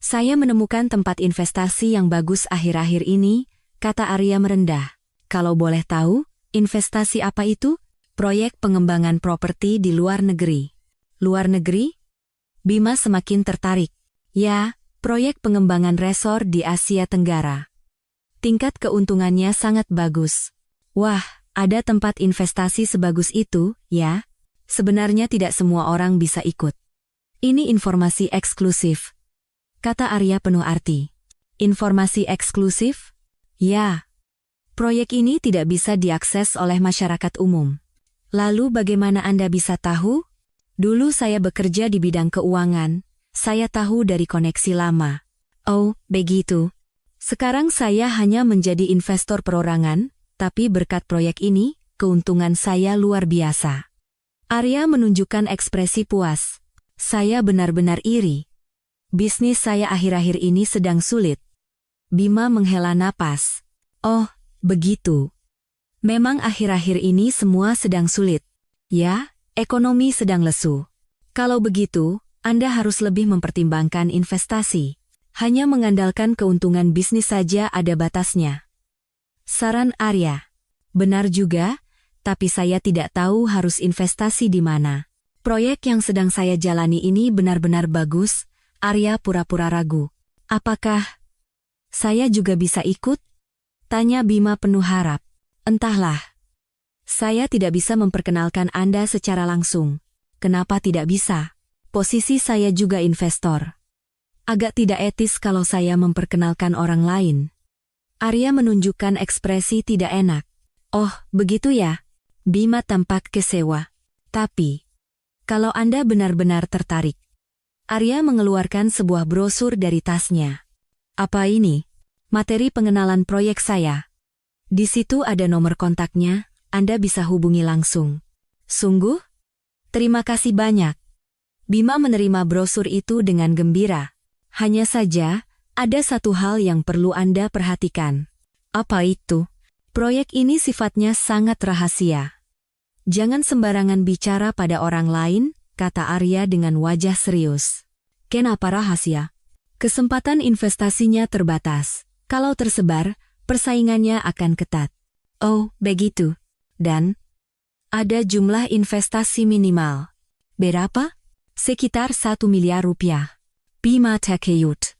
Saya menemukan tempat investasi yang bagus akhir-akhir ini, kata Arya merendah. Kalau boleh tahu, investasi apa itu? Proyek pengembangan properti di luar negeri. Luar negeri? Bima semakin tertarik. Ya, proyek pengembangan resor di Asia Tenggara. Tingkat keuntungannya sangat bagus. Wah, ada tempat investasi sebagus itu, ya? Sebenarnya tidak semua orang bisa ikut. Ini informasi eksklusif, kata Arya penuh arti. Informasi eksklusif? Ya. Proyek ini tidak bisa diakses oleh masyarakat umum. Lalu bagaimana Anda bisa tahu? Dulu saya bekerja di bidang keuangan. Saya tahu dari koneksi lama. Oh, begitu. Sekarang saya hanya menjadi investor perorangan, tapi berkat proyek ini, keuntungan saya luar biasa. Arya menunjukkan ekspresi puas. Saya benar-benar iri. Bisnis saya akhir-akhir ini sedang sulit. Bima menghela napas. Oh, begitu. Memang akhir-akhir ini semua sedang sulit. Ya, ekonomi sedang lesu. Kalau begitu, Anda harus lebih mempertimbangkan investasi. Hanya mengandalkan keuntungan bisnis saja ada batasnya. Saran Arya. Benar juga, tapi saya tidak tahu harus investasi di mana. Proyek yang sedang saya jalani ini benar-benar bagus. Arya pura-pura ragu. Apakah saya juga bisa ikut? Tanya Bima penuh harap. Entahlah. Saya tidak bisa memperkenalkan Anda secara langsung. Kenapa tidak bisa? Posisi saya juga investor. Agak tidak etis kalau saya memperkenalkan orang lain. Arya menunjukkan ekspresi tidak enak. Oh, begitu ya? Bima tampak kecewa. Tapi, kalau Anda benar-benar tertarik. Arya mengeluarkan sebuah brosur dari tasnya. Apa ini? Materi pengenalan proyek saya. Di situ ada nomor kontaknya, Anda bisa hubungi langsung. Sungguh? Terima kasih banyak. Bima menerima brosur itu dengan gembira. Hanya saja, ada satu hal yang perlu Anda perhatikan. Apa itu? Proyek ini sifatnya sangat rahasia. Jangan sembarangan bicara pada orang lain, kata Arya dengan wajah serius. Kenapa rahasia? Kesempatan investasinya terbatas. Kalau tersebar, persaingannya akan ketat. Oh, begitu. Dan ada jumlah investasi minimal. Berapa? Sekitar 1 miliar rupiah. Bima Takeyut.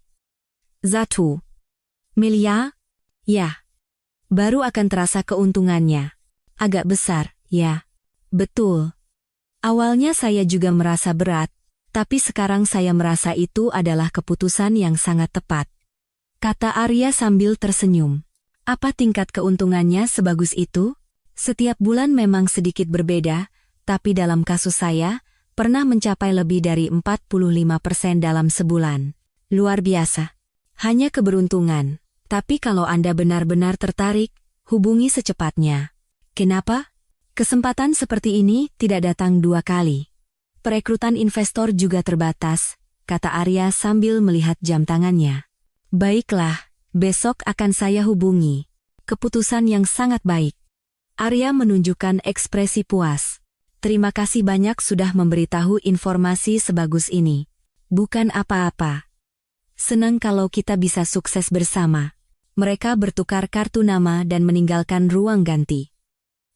1 miliar? Ya. Baru akan terasa keuntungannya. Agak besar, ya. Betul. Awalnya saya juga merasa berat, tapi sekarang saya merasa itu adalah keputusan yang sangat tepat. Kata Arya sambil tersenyum. Apa tingkat keuntungannya sebagus itu? Setiap bulan memang sedikit berbeda, tapi dalam kasus saya, pernah mencapai lebih dari 45% dalam sebulan. Luar biasa. Hanya keberuntungan. Tapi kalau Anda benar-benar tertarik, hubungi secepatnya. Kenapa? Kesempatan seperti ini tidak datang 2 kali. Perekrutan investor juga terbatas, kata Arya sambil melihat jam tangannya. Baiklah, besok akan saya hubungi. Keputusan yang sangat baik. Arya menunjukkan ekspresi puas. Terima kasih banyak sudah memberitahu informasi sebagus ini. Bukan apa-apa. Senang kalau kita bisa sukses bersama. Mereka bertukar kartu nama dan meninggalkan ruang ganti.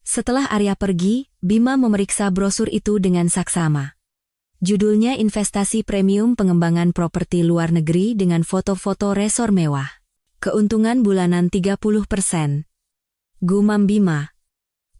Setelah Arya pergi, Bima memeriksa brosur itu dengan saksama. Judulnya Investasi Premium Pengembangan Properti Luar Negeri dengan foto-foto resor mewah. Keuntungan bulanan 30%. Gumam Bima.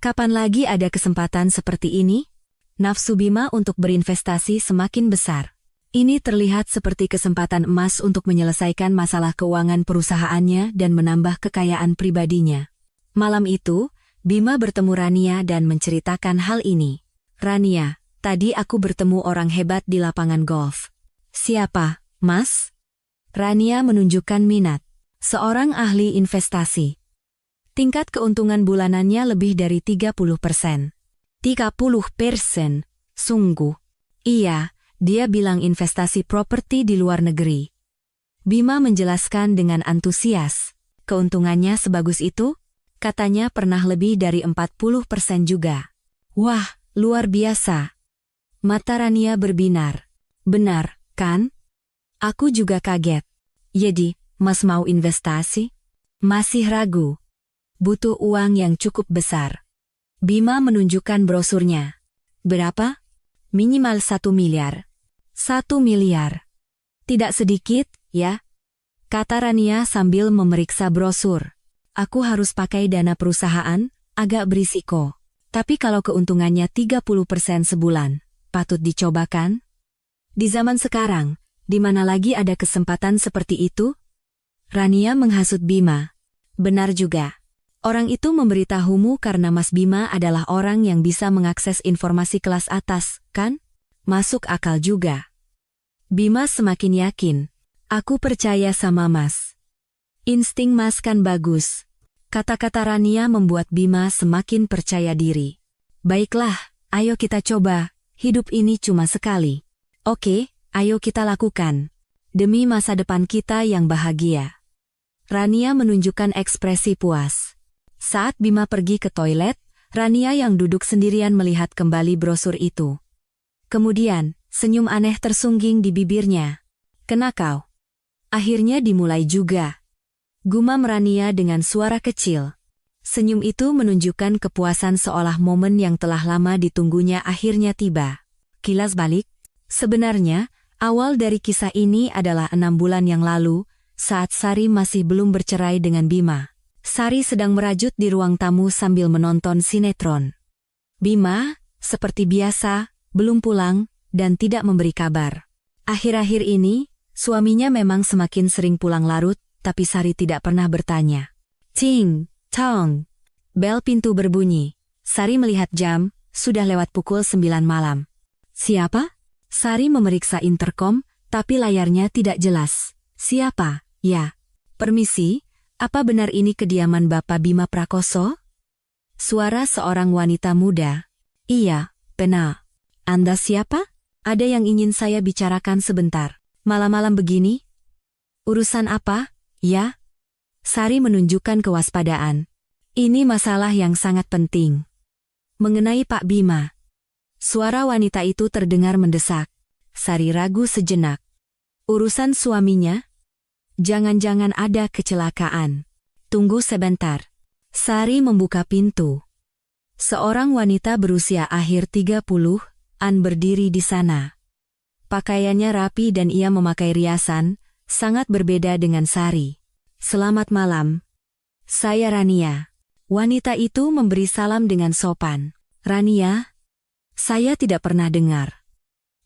Kapan lagi ada kesempatan seperti ini? Nafsu Bima untuk berinvestasi semakin besar. Ini terlihat seperti kesempatan emas untuk menyelesaikan masalah keuangan perusahaannya dan menambah kekayaan pribadinya. Malam itu, Bima bertemu Rania dan menceritakan hal ini. Rania, tadi aku bertemu orang hebat di lapangan golf. Siapa, Mas? Rania menunjukkan minat. Seorang ahli investasi. Tingkat keuntungan bulanannya lebih dari 30%. 30%? Sungguh. Iya, dia bilang investasi properti di luar negeri. Bima menjelaskan dengan antusias. Keuntungannya sebagus itu? Katanya pernah lebih dari 40% juga. Wah, luar biasa. Mata Rania berbinar. Benar, kan? Aku juga kaget. Jadi, Mas mau investasi? Masih ragu. Butuh uang yang cukup besar. Bima menunjukkan brosurnya. Berapa? Minimal 1 miliar. 1 miliar. Tidak sedikit, ya? Kata Rania sambil memeriksa brosur. Aku harus pakai dana perusahaan, agak berisiko. Tapi kalau keuntungannya 30% sebulan, patut dicobakan? Di zaman sekarang, di mana lagi ada kesempatan seperti itu? Rania menghasut Bima. Benar juga. Orang itu memberitahumu karena Mas Bima adalah orang yang bisa mengakses informasi kelas atas, kan? Masuk akal juga. Bima semakin yakin. Aku percaya sama Mas. Insting Mas kan bagus. Kata-kata Rania membuat Bima semakin percaya diri. Baiklah, ayo kita coba. Hidup ini cuma sekali. Oke, ayo kita lakukan. Demi masa depan kita yang bahagia. Rania menunjukkan ekspresi puas. Saat Bima pergi ke toilet, Rania yang duduk sendirian melihat kembali brosur itu. Kemudian, senyum aneh tersungging di bibirnya. Kena kau. Akhirnya dimulai juga. Gumam Rania dengan suara kecil. Senyum itu menunjukkan kepuasan seolah momen yang telah lama ditunggunya akhirnya tiba. Kilas balik, sebenarnya, awal dari kisah ini adalah 6 bulan yang lalu, saat Sari masih belum bercerai dengan Bima. Sari sedang merajut di ruang tamu sambil menonton sinetron. Bima, seperti biasa, belum pulang, dan tidak memberi kabar. Akhir-akhir ini, suaminya memang semakin sering pulang larut, tapi Sari tidak pernah bertanya. Ting, tong. Bel pintu berbunyi. Sari melihat jam, sudah lewat pukul 9 malam. Siapa? Sari memeriksa interkom, tapi layarnya tidak jelas. Siapa? Ya. Permisi. Apa benar ini kediaman Bapak Bima Prakoso? Suara seorang wanita muda. Iya, benar. Anda siapa? Ada yang ingin saya bicarakan sebentar. Malam-malam begini? Urusan apa? Ya? Sari menunjukkan kewaspadaan. Ini masalah yang sangat penting. Mengenai Pak Bima. Suara wanita itu terdengar mendesak. Sari ragu sejenak. Urusan suaminya? Jangan-jangan ada kecelakaan. Tunggu sebentar. Sari membuka pintu. Seorang wanita berusia akhir 30-an berdiri di sana. Pakaiannya rapi dan ia memakai riasan, sangat berbeda dengan Sari. Selamat malam. Saya Rania. Wanita itu memberi salam dengan sopan. Rania? Saya tidak pernah dengar.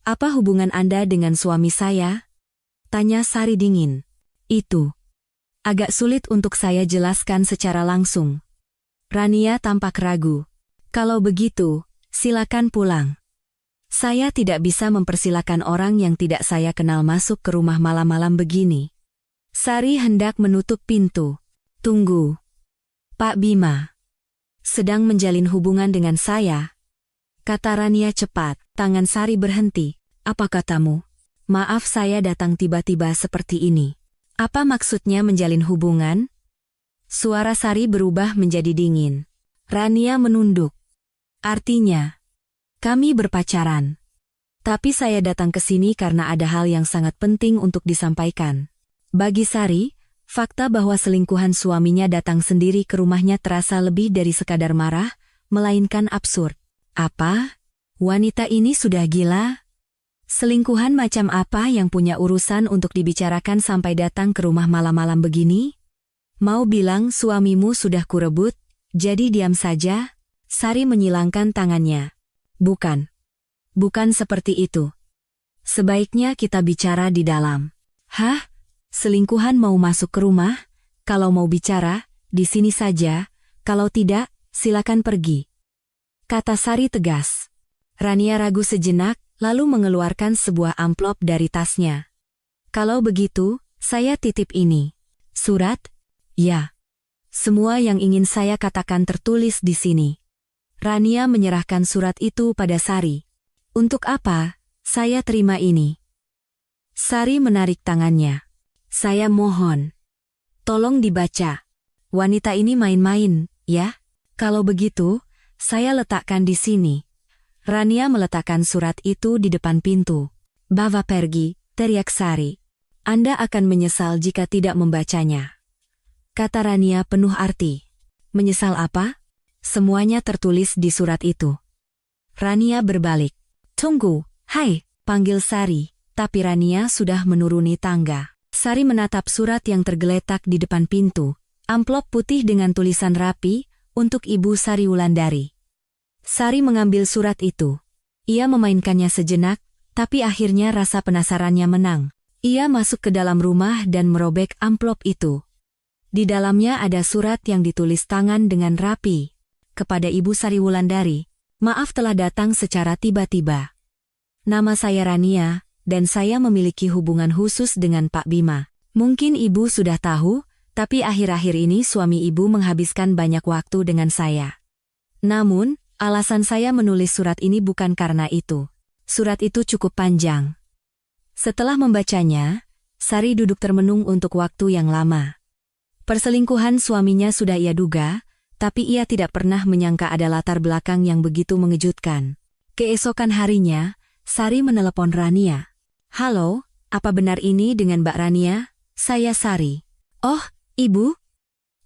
Apa hubungan Anda dengan suami saya? Tanya Sari dingin. Itu agak sulit untuk saya jelaskan secara langsung. Rania tampak ragu. Kalau begitu, silakan pulang. Saya tidak bisa mempersilakan orang yang tidak saya kenal masuk ke rumah malam-malam begini. Sari hendak menutup pintu. Tunggu. Pak Bima. Sedang menjalin hubungan dengan saya? Kata Rania cepat. Tangan Sari berhenti. Apa katamu? Maaf saya datang tiba-tiba seperti ini. Apa maksudnya menjalin hubungan? Suara Sari berubah menjadi dingin. Rania menunduk. Artinya, kami berpacaran. Tapi saya datang ke sini karena ada hal yang sangat penting untuk disampaikan. Bagi Sari, fakta bahwa selingkuhan suaminya datang sendiri ke rumahnya terasa lebih dari sekadar marah, melainkan absurd. Apa? Wanita ini sudah gila? Selingkuhan macam apa yang punya urusan untuk dibicarakan sampai datang ke rumah malam-malam begini? Mau bilang suamimu sudah kurebut, jadi diam saja? Sari menyilangkan tangannya. Bukan. Bukan seperti itu. Sebaiknya kita bicara di dalam. Hah? Selingkuhan mau masuk ke rumah? Kalau mau bicara, di sini saja. Kalau tidak, silakan pergi. Kata Sari tegas. Rania ragu sejenak, lalu mengeluarkan sebuah amplop dari tasnya. Kalau begitu, saya titip ini. Surat? Ya. Semua yang ingin saya katakan tertulis di sini. Rania menyerahkan surat itu pada Sari. Untuk apa? Saya terima ini. Sari menarik tangannya. Saya mohon. Tolong dibaca. Wanita ini main-main, ya? Kalau begitu, saya letakkan di sini. Rania meletakkan surat itu di depan pintu. Bawa pergi, teriak Sari. Anda akan menyesal jika tidak membacanya. Kata Rania penuh arti. Menyesal apa? Semuanya tertulis di surat itu. Rania berbalik. Tunggu, hai, panggil Sari, tapi Rania sudah menuruni tangga. Sari menatap surat yang tergeletak di depan pintu, amplop putih dengan tulisan rapi, untuk Ibu Sari Wulandari. Sari mengambil surat itu. Ia memainkannya sejenak, tapi akhirnya rasa penasarannya menang. Ia masuk ke dalam rumah dan merobek amplop itu. Di dalamnya ada surat yang ditulis tangan dengan rapi. Kepada Ibu Sari Wulandari, maaf telah datang secara tiba-tiba. Nama saya Rania, dan saya memiliki hubungan khusus dengan Pak Bima. Mungkin Ibu sudah tahu, tapi akhir-akhir ini suami Ibu menghabiskan banyak waktu dengan saya. Namun, alasan saya menulis surat ini bukan karena itu. Surat itu cukup panjang. Setelah membacanya, Sari duduk termenung untuk waktu yang lama. Perselingkuhan suaminya sudah ia duga, tapi ia tidak pernah menyangka ada latar belakang yang begitu mengejutkan. Keesokan harinya, Sari menelepon Rania. Halo, apa benar ini dengan Mbak Rania? Saya Sari. Oh, Ibu?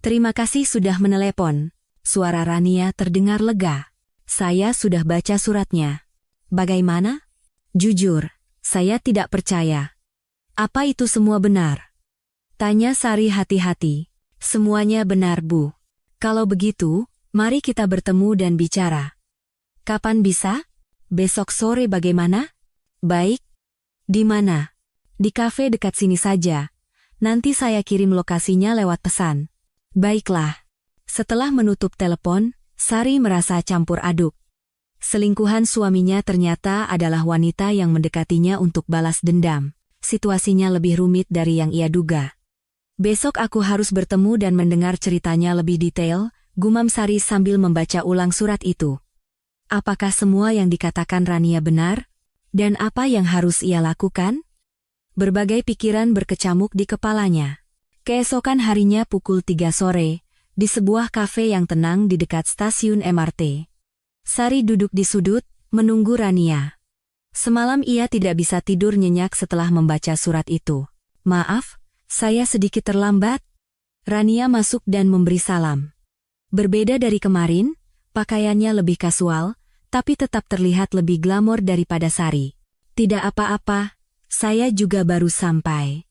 Terima kasih sudah menelepon. Suara Rania terdengar lega. Saya sudah baca suratnya. Bagaimana? Jujur, saya tidak percaya. Apa itu semua benar? Tanya Sari hati-hati. Semuanya benar, Bu. Kalau begitu, mari kita bertemu dan bicara. Kapan bisa? Besok sore bagaimana? Baik. Di mana? Di kafe dekat sini saja. Nanti saya kirim lokasinya lewat pesan. Baiklah. Setelah menutup telepon, Sari merasa campur aduk. Selingkuhan suaminya ternyata adalah wanita yang mendekatinya untuk balas dendam. Situasinya lebih rumit dari yang ia duga. Besok aku harus bertemu dan mendengar ceritanya lebih detail, gumam Sari sambil membaca ulang surat itu. Apakah semua yang dikatakan Rania benar? Dan apa yang harus ia lakukan? Berbagai pikiran berkecamuk di kepalanya. Keesokan harinya pukul 3 sore, di sebuah kafe yang tenang di dekat stasiun MRT. Sari duduk di sudut, menunggu Rania. Semalam ia tidak bisa tidur nyenyak setelah membaca surat itu. Maaf, saya sedikit terlambat. Rania masuk dan memberi salam. Berbeda dari kemarin, pakaiannya lebih kasual, tapi tetap terlihat lebih glamor daripada Sari. Tidak apa-apa, Saya juga baru sampai.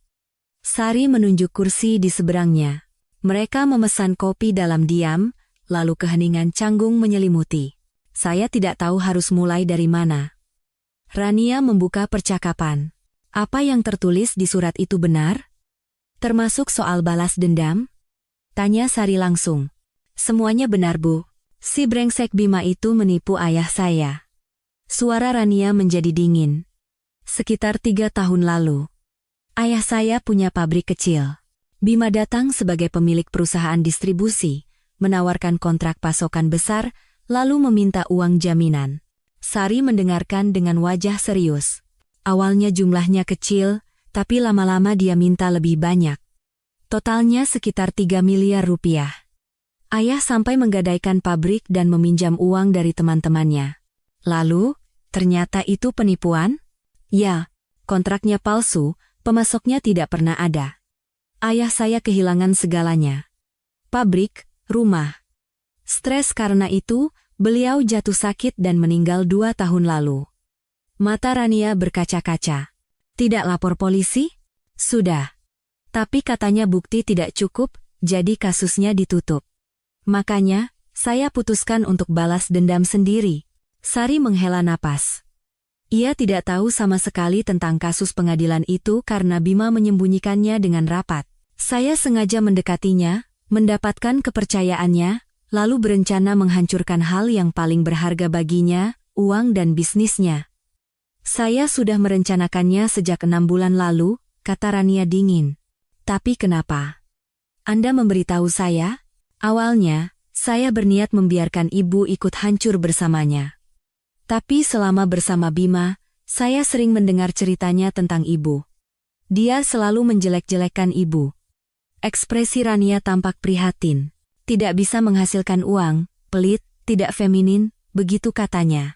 Sari menunjuk kursi di seberangnya. Mereka memesan kopi dalam diam, lalu keheningan canggung menyelimuti. Saya tidak tahu harus mulai dari mana. Rania membuka percakapan. Apa yang tertulis di surat itu benar? Termasuk soal balas dendam? Tanya Sari langsung. Semuanya benar, Bu. Si brengsek Bima itu menipu ayah saya. Suara Rania menjadi dingin. Sekitar 3 tahun lalu. Ayah saya punya pabrik kecil. Bima datang sebagai pemilik perusahaan distribusi, menawarkan kontrak pasokan besar, lalu meminta uang jaminan. Sari mendengarkan dengan wajah serius. Awalnya jumlahnya kecil, tapi lama-lama dia minta lebih banyak. Totalnya sekitar 3 miliar rupiah. Ayah sampai menggadaikan pabrik dan meminjam uang dari teman-temannya. Lalu, ternyata itu penipuan? Ya, kontraknya palsu, pemasoknya tidak pernah ada. Ayah saya kehilangan segalanya. Pabrik, rumah. Stres karena itu, beliau jatuh sakit dan meninggal 2 tahun lalu. Mata Rania berkaca-kaca. Tidak lapor polisi? Sudah. Tapi katanya bukti tidak cukup, jadi kasusnya ditutup. Makanya, saya putuskan untuk balas dendam sendiri. Sari menghela napas. Ia tidak tahu sama sekali tentang kasus pengadilan itu karena Bima menyembunyikannya dengan rapat. Saya sengaja mendekatinya, mendapatkan kepercayaannya, lalu berencana menghancurkan hal yang paling berharga baginya, uang dan bisnisnya. Saya sudah merencanakannya sejak 6 bulan lalu, kata Rania dingin. Tapi kenapa? Anda memberitahu saya? Awalnya, saya berniat membiarkan ibu ikut hancur bersamanya. Tapi selama bersama Bima, saya sering mendengar ceritanya tentang ibu. Dia selalu menjelek-jelekkan ibu. Ekspresi Rania tampak prihatin. Tidak bisa menghasilkan uang, pelit, tidak feminin, begitu katanya.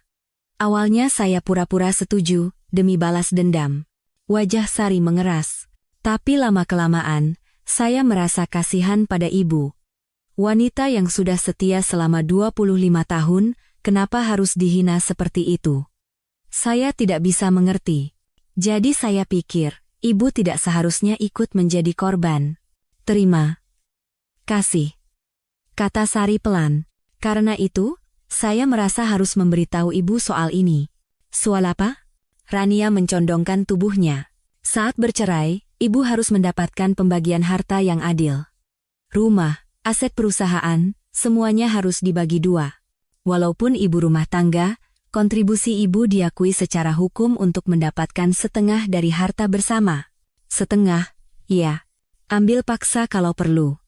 Awalnya saya pura-pura setuju, demi balas dendam. Wajah Sari mengeras. Tapi lama-kelamaan, saya merasa kasihan pada ibu. Wanita yang sudah setia selama 25 tahun, kenapa harus dihina seperti itu? Saya tidak bisa mengerti. Jadi saya pikir, ibu tidak seharusnya ikut menjadi korban. Terima kasih, kata Sari pelan. Karena itu, saya merasa harus memberitahu ibu soal ini. Soal apa? Rania mencondongkan tubuhnya. Saat bercerai, ibu harus mendapatkan pembagian harta yang adil. Rumah, aset perusahaan, semuanya harus dibagi 2. Walaupun ibu rumah tangga, kontribusi ibu diakui secara hukum untuk mendapatkan setengah dari harta bersama. Setengah, iya. Ambil paksa kalau perlu.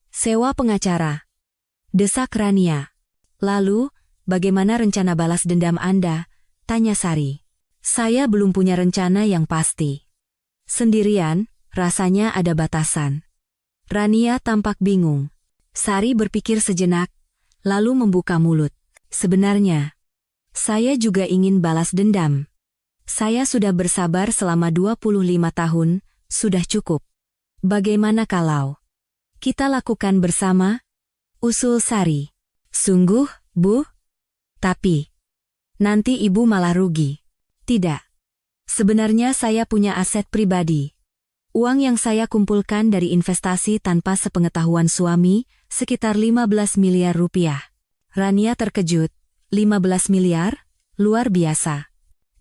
Sewa pengacara. Desak Rania. Lalu, bagaimana rencana balas dendam Anda? Tanya Sari. Saya belum punya rencana yang pasti. Sendirian, rasanya ada batasan. Rania tampak bingung. Sari berpikir sejenak, lalu membuka mulut. Sebenarnya, saya juga ingin balas dendam. Saya sudah bersabar selama 25 tahun, sudah cukup. Bagaimana kalau kita lakukan bersama? Usul Sari. Sungguh, Bu? Tapi, nanti ibu malah rugi. Tidak. Sebenarnya saya punya aset pribadi. Uang yang saya kumpulkan dari investasi tanpa sepengetahuan suami, sekitar 15 miliar rupiah. Rania terkejut. 15 miliar? Luar biasa.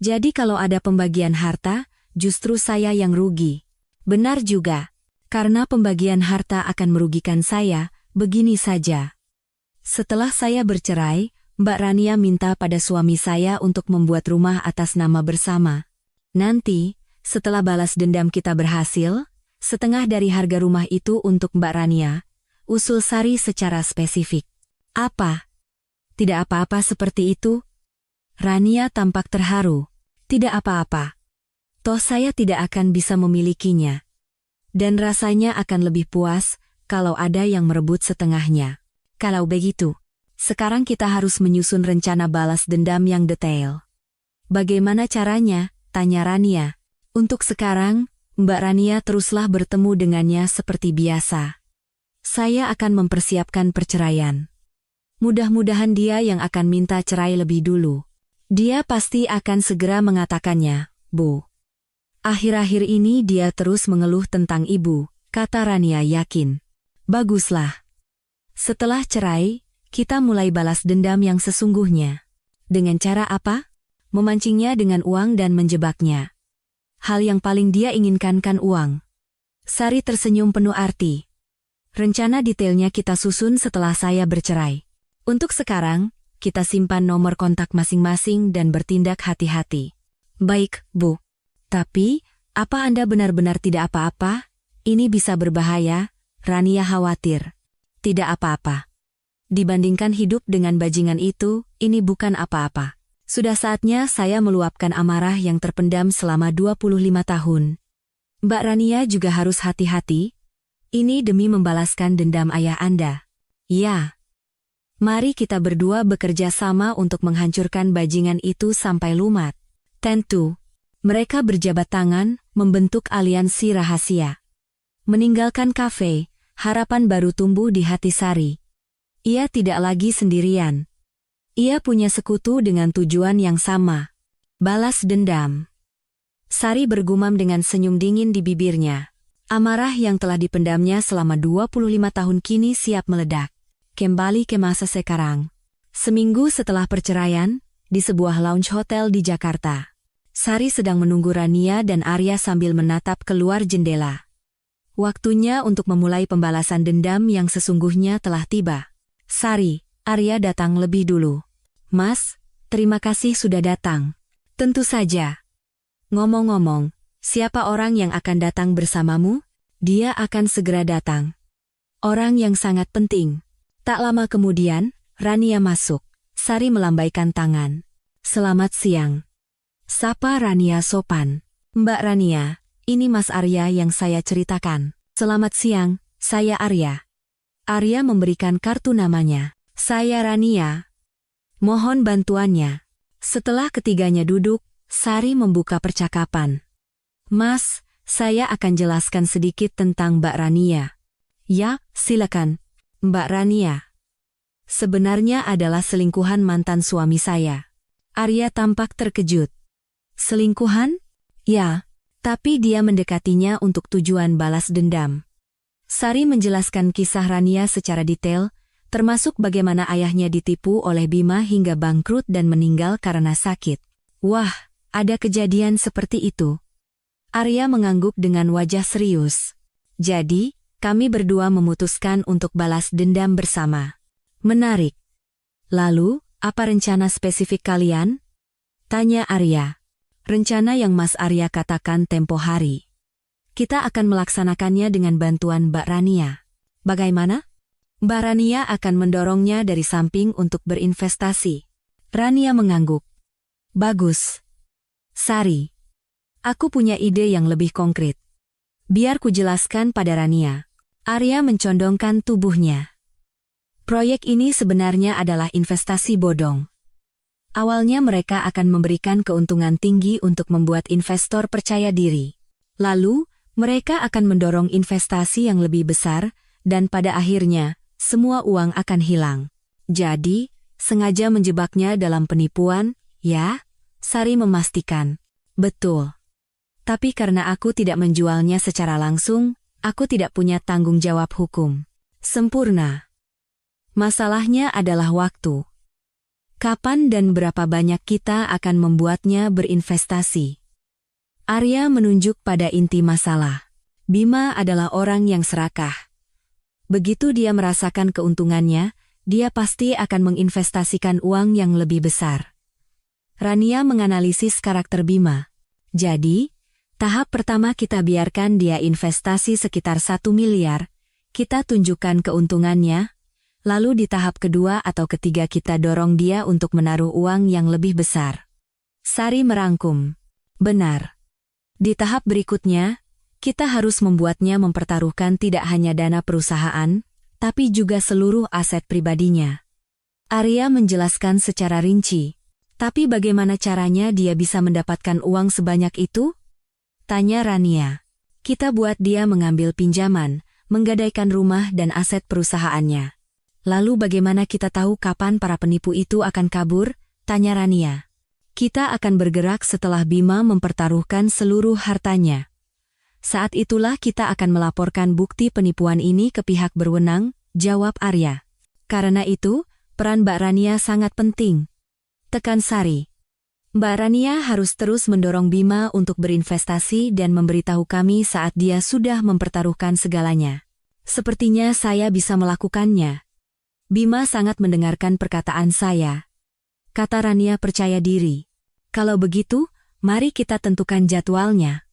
Jadi kalau ada pembagian harta, justru saya yang rugi. Benar juga. Karena pembagian harta akan merugikan saya, begini saja. Setelah saya bercerai, Mbak Rania minta pada suami saya untuk membuat rumah atas nama bersama. Nanti, setelah balas dendam kita berhasil, setengah dari harga rumah itu untuk Mbak Rania, usul Sari secara spesifik. Apa? Tidak apa-apa seperti itu? Rania tampak terharu. Tidak apa-apa. Toh saya tidak akan bisa memilikinya. Dan rasanya akan lebih puas kalau ada yang merebut setengahnya. Kalau begitu, sekarang kita harus menyusun rencana balas dendam yang detail. Bagaimana caranya? Tanya Rania. Untuk sekarang, Mbak Rania teruslah bertemu dengannya seperti biasa. Saya akan mempersiapkan perceraian. Mudah-mudahan dia yang akan minta cerai lebih dulu. Dia pasti akan segera mengatakannya, Bu. Akhir-akhir ini dia terus mengeluh tentang ibu, kata Rania yakin. Baguslah. Setelah cerai, kita mulai balas dendam yang sesungguhnya. Dengan cara apa? Memancingnya dengan uang dan menjebaknya. Hal yang paling dia inginkan kan uang. Sari tersenyum penuh arti. Rencana detailnya kita susun setelah saya bercerai. Untuk sekarang, kita simpan nomor kontak masing-masing dan bertindak hati-hati. Baik, Bu. Tapi, apa Anda benar-benar tidak apa-apa? Ini bisa berbahaya, Rania khawatir. Tidak apa-apa. Dibandingkan hidup dengan bajingan itu, ini bukan apa-apa. Sudah saatnya saya meluapkan amarah yang terpendam selama 25 tahun. Mbak Rania juga harus hati-hati. Ini demi membalaskan dendam ayah Anda. Ya. Mari kita berdua bekerja sama untuk menghancurkan bajingan itu sampai lumat. Tentu. Mereka berjabat tangan, membentuk aliansi rahasia. Meninggalkan kafe, harapan baru tumbuh di hati Sari. Ia tidak lagi sendirian. Ia punya sekutu dengan tujuan yang sama. Balas dendam. Sari bergumam dengan senyum dingin di bibirnya. Amarah yang telah dipendamnya selama 25 tahun kini siap meledak. Kembali ke masa sekarang. Seminggu setelah perceraian, di sebuah lounge hotel di Jakarta. Sari sedang menunggu Rania dan Arya sambil menatap keluar jendela. Waktunya untuk memulai pembalasan dendam yang sesungguhnya telah tiba. Sari, Arya datang lebih dulu. Mas, terima kasih sudah datang. Tentu saja. Ngomong-ngomong, siapa orang yang akan datang bersamamu? Dia akan segera datang. Orang yang sangat penting. Tak lama kemudian, Rania masuk. Sari melambaikan tangan. Selamat siang. Sapa Rania sopan. Mbak Rania, ini Mas Arya yang saya ceritakan. Selamat siang, saya Arya. Arya memberikan kartu namanya. Saya Rania. Mohon bantuannya. Setelah ketiganya duduk, Sari membuka percakapan. Mas, saya akan jelaskan sedikit tentang Mbak Rania. Ya, silakan. Mbak Rania. Sebenarnya adalah selingkuhan mantan suami saya. Arya tampak terkejut. Selingkuhan? Ya, tapi dia mendekatinya untuk tujuan balas dendam. Sari menjelaskan kisah Rania secara detail, termasuk bagaimana ayahnya ditipu oleh Bima hingga bangkrut dan meninggal karena sakit. Wah, ada kejadian seperti itu. Arya mengangguk dengan wajah serius. Jadi, kami berdua memutuskan untuk balas dendam bersama. Menarik. Lalu, apa rencana spesifik kalian? Tanya Arya. Rencana yang Mas Arya katakan tempo hari. Kita akan melaksanakannya dengan bantuan Mbak Rania. Bagaimana? Mbak Rania akan mendorongnya dari samping untuk berinvestasi. Rania mengangguk. Bagus. Sari. Aku punya ide yang lebih konkret. Biar ku jelaskan pada Rania. Arya mencondongkan tubuhnya. Proyek ini sebenarnya adalah investasi bodong. Awalnya mereka akan memberikan keuntungan tinggi untuk membuat investor percaya diri. Lalu, mereka akan mendorong investasi yang lebih besar, dan pada akhirnya, semua uang akan hilang. Jadi, sengaja menjebaknya dalam penipuan, ya? Sari memastikan. Betul. Tapi karena aku tidak menjualnya secara langsung, aku tidak punya tanggung jawab hukum. Sempurna. Masalahnya adalah waktu. Kapan dan berapa banyak kita akan membuatnya berinvestasi? Arya menunjuk pada inti masalah. Bima adalah orang yang serakah. Begitu dia merasakan keuntungannya, dia pasti akan menginvestasikan uang yang lebih besar. Rania menganalisis karakter Bima. Jadi, tahap pertama kita biarkan dia investasi sekitar 1 miliar, kita tunjukkan keuntungannya. Lalu di tahap kedua atau ketiga kita dorong dia untuk menaruh uang yang lebih besar. Sari merangkum. Benar. Di tahap berikutnya, kita harus membuatnya mempertaruhkan tidak hanya dana perusahaan, tapi juga seluruh aset pribadinya. Arya menjelaskan secara rinci. Tapi bagaimana caranya dia bisa mendapatkan uang sebanyak itu? Tanya Rania. Kita buat dia mengambil pinjaman, menggadaikan rumah dan aset perusahaannya. Lalu bagaimana kita tahu kapan para penipu itu akan kabur? Tanya Rania. Kita akan bergerak setelah Bima mempertaruhkan seluruh hartanya. Saat itulah kita akan melaporkan bukti penipuan ini ke pihak berwenang, jawab Arya. Karena itu, peran Mbak Rania sangat penting. Tekan Sari. Mbak Rania harus terus mendorong Bima untuk berinvestasi dan memberitahu kami saat dia sudah mempertaruhkan segalanya. Sepertinya saya bisa melakukannya. Bima sangat mendengarkan perkataan saya. Kata Rania percaya diri. Kalau begitu, mari kita tentukan jadwalnya.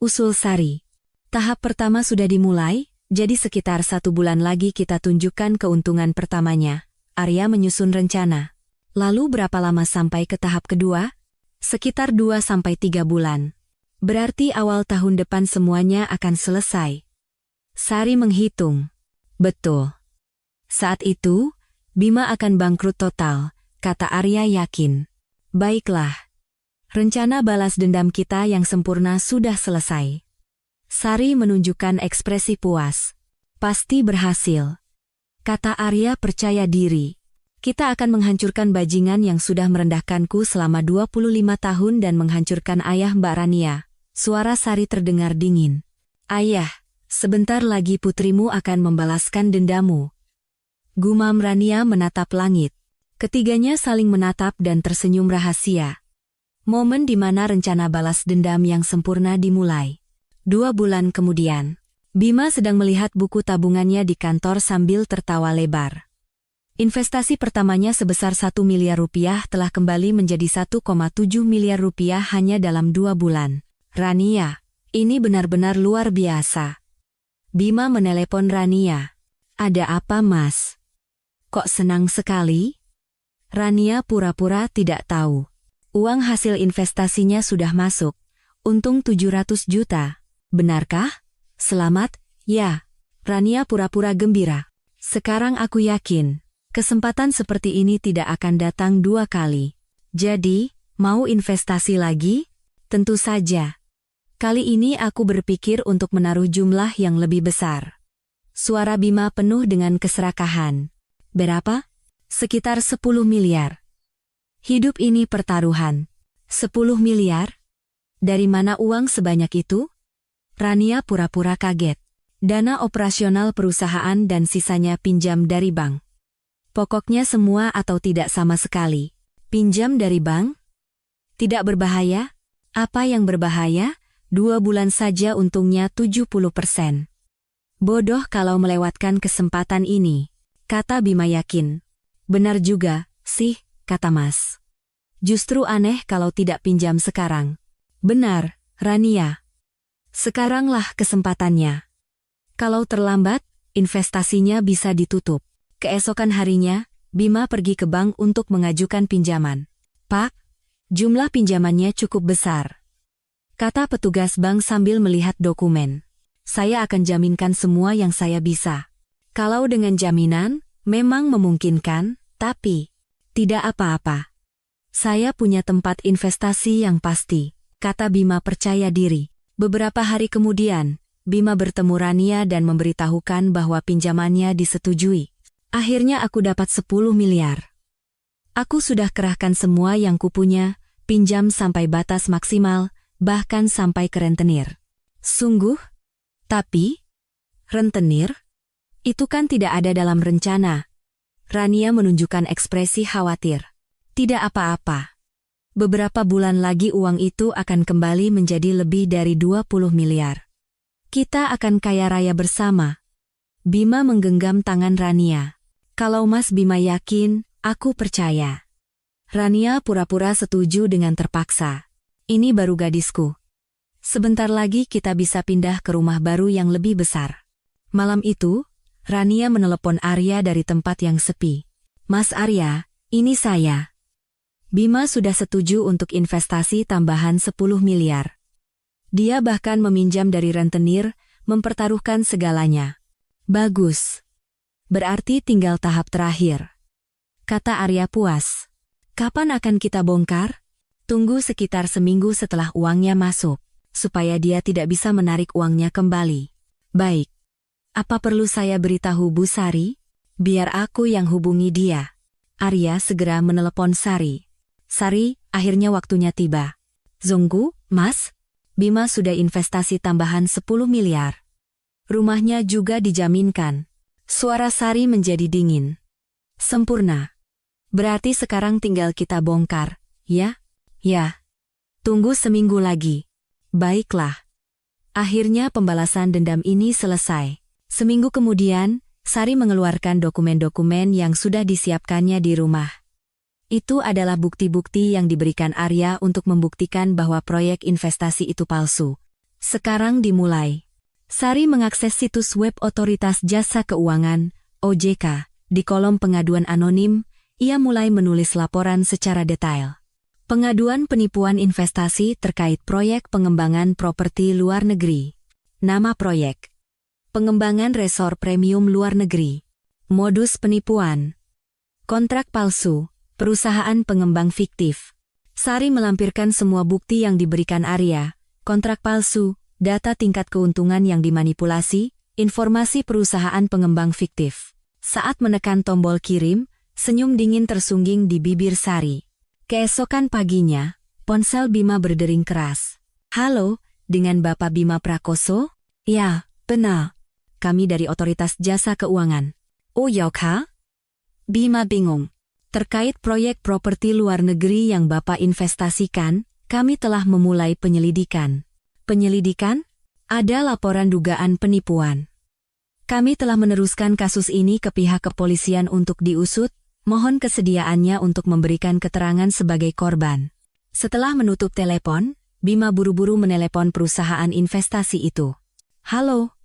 Usul Sari. Tahap pertama sudah dimulai, jadi sekitar 1 bulan lagi kita tunjukkan keuntungan pertamanya. Arya menyusun rencana. Lalu berapa lama sampai ke tahap kedua? Sekitar 2-3 bulan. Berarti awal tahun depan semuanya akan selesai. Sari menghitung. Betul. Saat itu, Bima akan bangkrut total, kata Arya yakin. Baiklah. Rencana balas dendam kita yang sempurna sudah selesai. Sari menunjukkan ekspresi puas. Pasti berhasil. Kata Arya percaya diri. Kita akan menghancurkan bajingan yang sudah merendahkanku selama 25 tahun dan menghancurkan ayah Mbak Rania. Suara Sari terdengar dingin. Ayah, sebentar lagi putrimu akan membalaskan dendamu. Gumam Rania menatap langit. Ketiganya saling menatap dan tersenyum rahasia. Momen di mana rencana balas dendam yang sempurna dimulai. 2 bulan kemudian, Bima sedang melihat buku tabungannya di kantor sambil tertawa lebar. Investasi pertamanya sebesar 1 miliar rupiah telah kembali menjadi 1,7 miliar rupiah hanya dalam 2 bulan. Rania, ini benar-benar luar biasa. Bima menelepon Rania. Ada apa, Mas? Kok senang sekali? Rania pura-pura tidak tahu. Uang hasil investasinya sudah masuk. Untung 700 juta. Benarkah? Selamat, ya. Rania pura-pura gembira. Sekarang aku yakin. Kesempatan seperti ini tidak akan datang 2 kali. Jadi, mau investasi lagi? Tentu saja. Kali ini aku berpikir untuk menaruh jumlah yang lebih besar. Suara Bima penuh dengan keserakahan. Berapa? Sekitar 10 miliar. Hidup ini pertaruhan. 10 miliar? Dari mana uang sebanyak itu? Rania pura-pura kaget. Dana operasional perusahaan dan sisanya pinjam dari bank. Pokoknya semua atau tidak sama sekali. Pinjam dari bank? Tidak berbahaya? Apa yang berbahaya? 2 bulan saja untungnya 70%. Bodoh kalau melewatkan kesempatan ini, kata Bima yakin. Benar juga, sih, kata Mas. Justru aneh kalau tidak pinjam sekarang. Benar, Rania. Sekaranglah kesempatannya. Kalau terlambat, investasinya bisa ditutup. Keesokan harinya, Bima pergi ke bank untuk mengajukan pinjaman. Pak, jumlah pinjamannya cukup besar. Kata petugas bank sambil melihat dokumen. Saya akan jaminkan semua yang saya bisa. Kalau dengan jaminan, memang memungkinkan, tapi tidak apa-apa. Saya punya tempat investasi yang pasti, kata Bima percaya diri. Beberapa hari kemudian, Bima bertemu Rania dan memberitahukan bahwa pinjamannya disetujui. Akhirnya aku dapat 10 miliar. Aku sudah kerahkan semua yang kupunya, pinjam sampai batas maksimal, bahkan sampai ke rentenir. Sungguh? Tapi, rentenir? Itu kan tidak ada dalam rencana. Rania menunjukkan ekspresi khawatir. Tidak apa-apa. Beberapa bulan lagi uang itu akan kembali menjadi lebih dari 20 miliar. Kita akan kaya raya bersama. Bima menggenggam tangan Rania. Kalau Mas Bima yakin, aku percaya. Rania pura-pura setuju dengan terpaksa. Ini baru gadisku. Sebentar lagi kita bisa pindah ke rumah baru yang lebih besar. Malam itu, Rania menelepon Arya dari tempat yang sepi. Mas Arya, ini saya. Bima sudah setuju untuk investasi tambahan 10 miliar. Dia bahkan meminjam dari rentenir, mempertaruhkan segalanya. Bagus. Berarti tinggal tahap terakhir. Kata Arya puas. Kapan akan kita bongkar? Tunggu sekitar seminggu setelah uangnya masuk, supaya dia tidak bisa menarik uangnya kembali. Baik. Apa perlu saya beritahu Bu Sari? Biar aku yang hubungi dia. Arya segera menelepon Sari. Sari, akhirnya waktunya tiba. Zonggu, Mas, Bima sudah investasi tambahan 10 miliar. Rumahnya juga dijaminkan. Suara Sari menjadi dingin. Sempurna. Berarti sekarang tinggal kita bongkar, ya? Ya. Tunggu seminggu lagi. Baiklah. Akhirnya pembalasan dendam ini selesai. Seminggu kemudian, Sari mengeluarkan dokumen-dokumen yang sudah disiapkannya di rumah. Itu adalah bukti-bukti yang diberikan Arya untuk membuktikan bahwa proyek investasi itu palsu. Sekarang dimulai. Sari mengakses situs web Otoritas Jasa Keuangan, OJK. Di kolom pengaduan anonim, ia mulai menulis laporan secara detail. Pengaduan penipuan investasi terkait proyek pengembangan properti luar negeri. Nama proyek: pengembangan resor premium luar negeri. Modus penipuan: kontrak palsu, perusahaan pengembang fiktif. Sari melampirkan semua bukti yang diberikan Arya: kontrak palsu, data tingkat keuntungan yang dimanipulasi, informasi perusahaan pengembang fiktif. Saat menekan tombol kirim, senyum dingin tersungging di bibir Sari. Keesokan paginya, ponsel Bima berdering keras. Halo, dengan Bapak Bima Prakoso? Ya, benar. Kami dari Otoritas Jasa Keuangan. Oh ya kah? Bima bingung. Terkait proyek properti luar negeri yang Bapak investasikan, kami telah memulai penyelidikan. Penyelidikan? Ada laporan dugaan penipuan. Kami telah meneruskan kasus ini ke pihak kepolisian untuk diusut. Mohon kesediaannya untuk memberikan keterangan sebagai korban. Setelah menutup telepon, Bima buru-buru menelepon perusahaan investasi itu. Halo,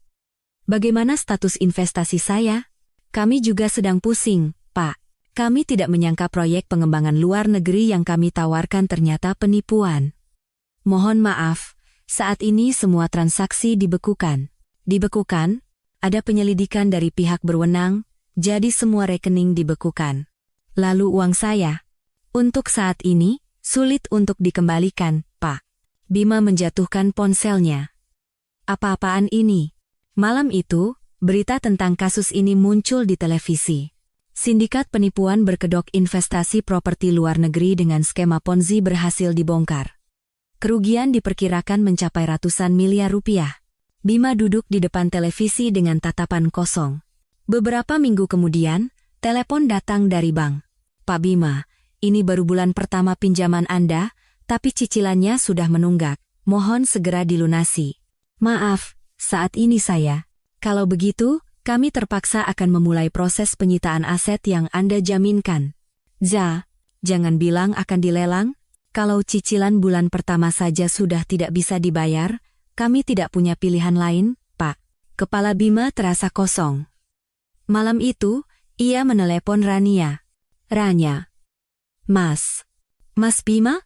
bagaimana status investasi saya? Kami juga sedang pusing, Pak. Kami tidak menyangka proyek pengembangan luar negeri yang kami tawarkan ternyata penipuan. Mohon maaf, saat ini semua transaksi dibekukan. Dibekukan? Ada penyelidikan dari pihak berwenang, jadi semua rekening dibekukan. Lalu uang saya? Untuk saat ini, sulit untuk dikembalikan, Pak. Bima menjatuhkan ponselnya. Apa-apaan ini? Malam itu, berita tentang kasus ini muncul di televisi. Sindikat penipuan berkedok investasi properti luar negeri dengan skema Ponzi berhasil dibongkar. Kerugian diperkirakan mencapai ratusan miliar rupiah. Bima duduk di depan televisi dengan tatapan kosong. Beberapa minggu kemudian, telepon datang dari bank. Pak Bima, ini baru bulan pertama pinjaman Anda, tapi cicilannya sudah menunggak. Mohon segera dilunasi. Maaf, saat ini saya. Kalau begitu, kami terpaksa akan memulai proses penyitaan aset yang Anda jaminkan. Jangan bilang akan dilelang. Kalau cicilan bulan pertama saja sudah tidak bisa dibayar, kami tidak punya pilihan lain, Pak. Kepala Bima terasa kosong. Malam itu, ia menelepon Rania. Rania. Mas Bima?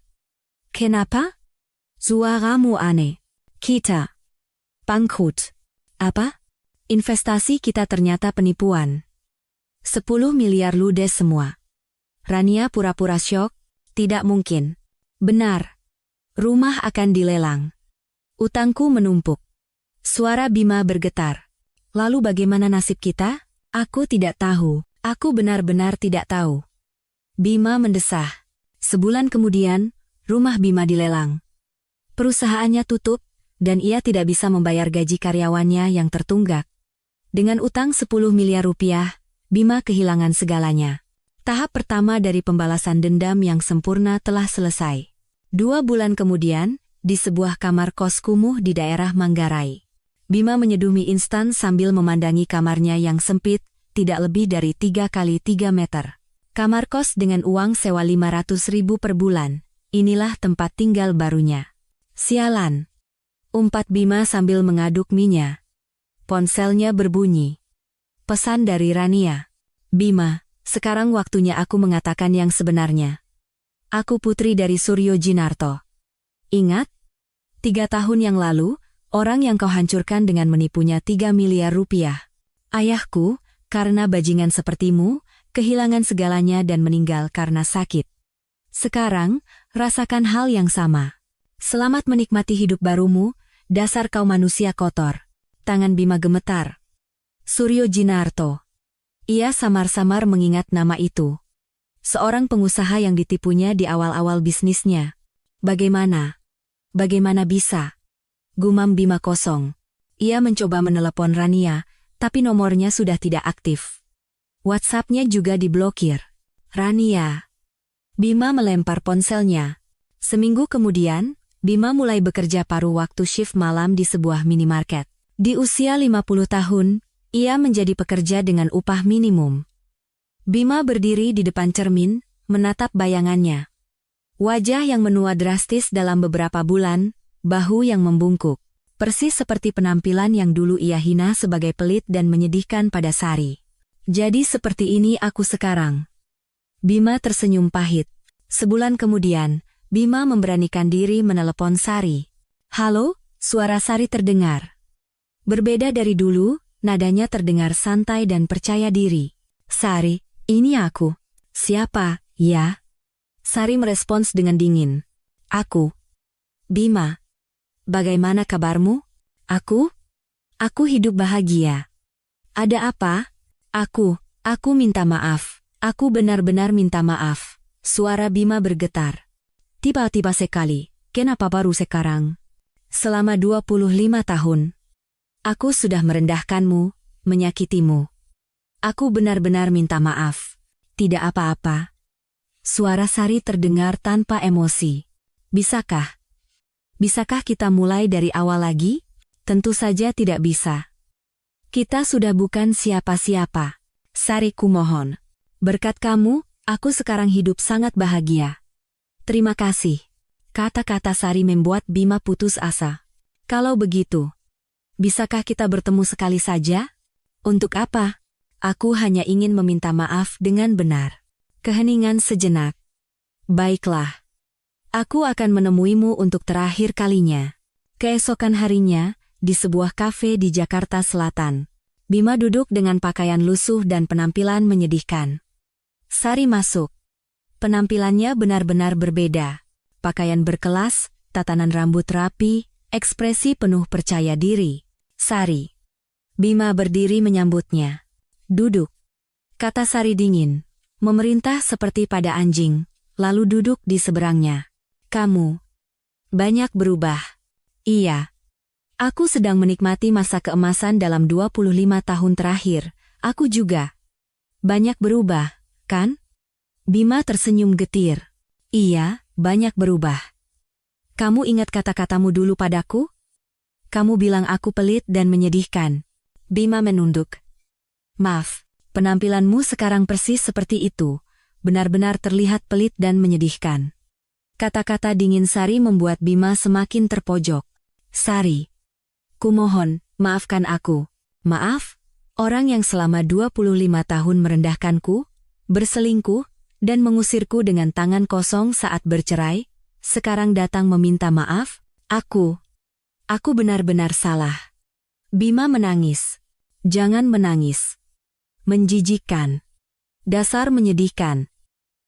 Kenapa? Suaramu aneh. Kita bangkrut. Apa? Investasi kita ternyata penipuan. 10 miliar ludes semua. Rania pura-pura syok. Tidak mungkin. Benar. Rumah akan dilelang. Utangku menumpuk. Suara Bima bergetar. Lalu bagaimana nasib kita? Aku tidak tahu. Aku benar-benar tidak tahu. Bima mendesah. Sebulan kemudian, rumah Bima dilelang. Perusahaannya tutup, dan ia tidak bisa membayar gaji karyawannya yang tertunggak. Dengan utang 10 miliar rupiah, Bima kehilangan segalanya. Tahap pertama dari pembalasan dendam yang sempurna telah selesai. 2 bulan kemudian, di sebuah kamar kos kumuh di daerah Manggarai, Bima menyeduh mie instan sambil memandangi kamarnya yang sempit, tidak lebih dari 3 kali 3 meter. Kamar kos dengan uang sewa 500.000 per bulan. Inilah tempat tinggal barunya. Sialan, umpat Bima sambil mengaduk mie-nya. Ponselnya berbunyi. Pesan dari Rania. Bima, sekarang waktunya aku mengatakan yang sebenarnya. Aku putri dari Suryo Jinarto. Ingat? 3 tahun yang lalu, orang yang kau hancurkan dengan menipunya 3 miliar rupiah. Ayahku, karena bajingan sepertimu, kehilangan segalanya dan meninggal karena sakit. Sekarang, rasakan hal yang sama. Selamat menikmati hidup barumu, dasar kau manusia kotor. Tangan Bima gemetar. Suryo Jinarto. Ia samar-samar mengingat nama itu. Seorang pengusaha yang ditipunya di awal-awal bisnisnya. Bagaimana? Bagaimana bisa? Gumam Bima kosong. Ia mencoba menelepon Rania, tapi nomornya sudah tidak aktif. WhatsApp-nya juga diblokir. Rania. Bima melempar ponselnya. Seminggu kemudian, Bima mulai bekerja paruh waktu shift malam di sebuah minimarket. Di usia 50 tahun, ia menjadi pekerja dengan upah minimum. Bima berdiri di depan cermin, menatap bayangannya. Wajah yang menua drastis dalam beberapa bulan, bahu yang membungkuk. Persis seperti penampilan yang dulu ia hina sebagai pelit dan menyedihkan pada Sari. Jadi seperti ini aku sekarang. Bima tersenyum pahit. Sebulan kemudian, Bima memberanikan diri menelepon Sari. Halo, suara Sari terdengar. Berbeda dari dulu, nadanya terdengar santai dan percaya diri. Sari, ini aku. Siapa, ya? Sari merespons dengan dingin. Aku. Bima. Bagaimana kabarmu? Aku hidup bahagia. Ada apa? Aku minta maaf. Aku benar-benar minta maaf. Suara Bima bergetar. Tiba-tiba sekali, kenapa baru sekarang? Selama 25 tahun. Aku sudah merendahkanmu, menyakitimu. Aku benar-benar minta maaf. Tidak apa-apa. Suara Sari terdengar tanpa emosi. Bisakah kita mulai dari awal lagi? Tentu saja tidak bisa. Kita sudah bukan siapa-siapa. Sari, kumohon. Berkat kamu, aku sekarang hidup sangat bahagia. Terima kasih. Kata-kata Sari membuat Bima putus asa. Kalau begitu, bisakah kita bertemu sekali saja? Untuk apa? Aku hanya ingin meminta maaf dengan benar. Keheningan sejenak. Baiklah. Aku akan menemuimu untuk terakhir kalinya. Keesokan harinya, di sebuah kafe di Jakarta Selatan. Bima duduk dengan pakaian lusuh dan penampilan menyedihkan. Sari masuk. Penampilannya benar-benar berbeda. Pakaian berkelas, tatanan rambut rapi, ekspresi penuh percaya diri. Sari. Bima berdiri menyambutnya. Duduk. Kata Sari dingin. Memerintah seperti pada anjing, lalu duduk di seberangnya. Kamu banyak berubah. Iya. Aku sedang menikmati masa keemasan dalam 25 tahun terakhir. Aku juga banyak berubah, kan? Bima tersenyum getir. Iya, banyak berubah. Kamu ingat kata-katamu dulu padaku? Kamu bilang aku pelit dan menyedihkan. Bima menunduk. Maaf, penampilanmu sekarang persis seperti itu. Benar-benar terlihat pelit dan menyedihkan. Kata-kata dingin Sari membuat Bima semakin terpojok. Sari. Kumohon, maafkan aku. Maaf? Orang yang selama 25 tahun merendahkanku, berselingkuh, dan mengusirku dengan tangan kosong saat bercerai, sekarang datang meminta maaf? Aku benar-benar salah. Bima menangis. Jangan menangis. Menjijikkan. Dasar menyedihkan.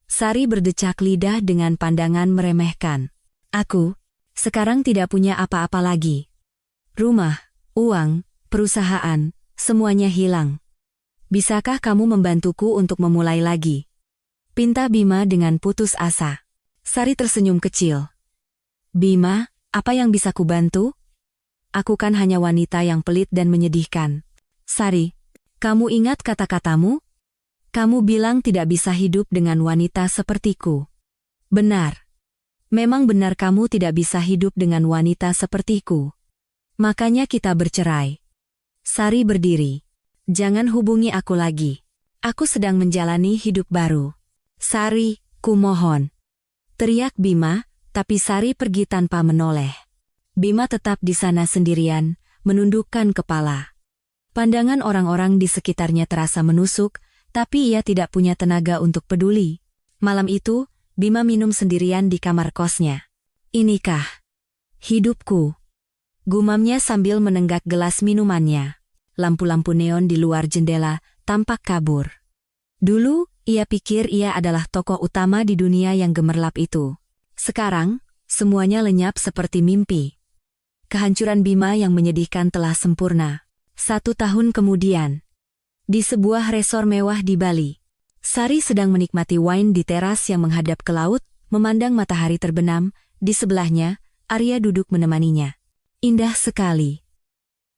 Sari berdecak lidah dengan pandangan meremehkan. Aku sekarang tidak punya apa-apa lagi. Rumah, uang, perusahaan, semuanya hilang. Bisakah kamu membantuku untuk memulai lagi? Pinta Bima dengan putus asa. Sari tersenyum kecil. Bima, apa yang bisa kubantu? Aku kan hanya wanita yang pelit dan menyedihkan. Sari, kamu ingat kata-katamu? Kamu bilang tidak bisa hidup dengan wanita sepertiku. Benar. Memang benar kamu tidak bisa hidup dengan wanita sepertiku. Makanya kita bercerai. Sari berdiri. Jangan hubungi aku lagi. Aku sedang menjalani hidup baru. Sari, kumohon. Teriak Bima, tapi Sari pergi tanpa menoleh. Bima tetap di sana sendirian, menundukkan kepala. Pandangan orang-orang di sekitarnya terasa menusuk, tapi ia tidak punya tenaga untuk peduli. Malam itu, Bima minum sendirian di kamar kosnya. Inikah hidupku? Gumamnya sambil menenggak gelas minumannya. Lampu-lampu neon di luar jendela tampak kabur. Dulu, ia pikir ia adalah tokoh utama di dunia yang gemerlap itu. Sekarang, semuanya lenyap seperti mimpi. Kehancuran Bima yang menyedihkan telah sempurna. 1 tahun kemudian, di sebuah resor mewah di Bali, Sari sedang menikmati wine di teras yang menghadap ke laut, memandang matahari terbenam. Di sebelahnya, Arya duduk menemaninya. Indah sekali,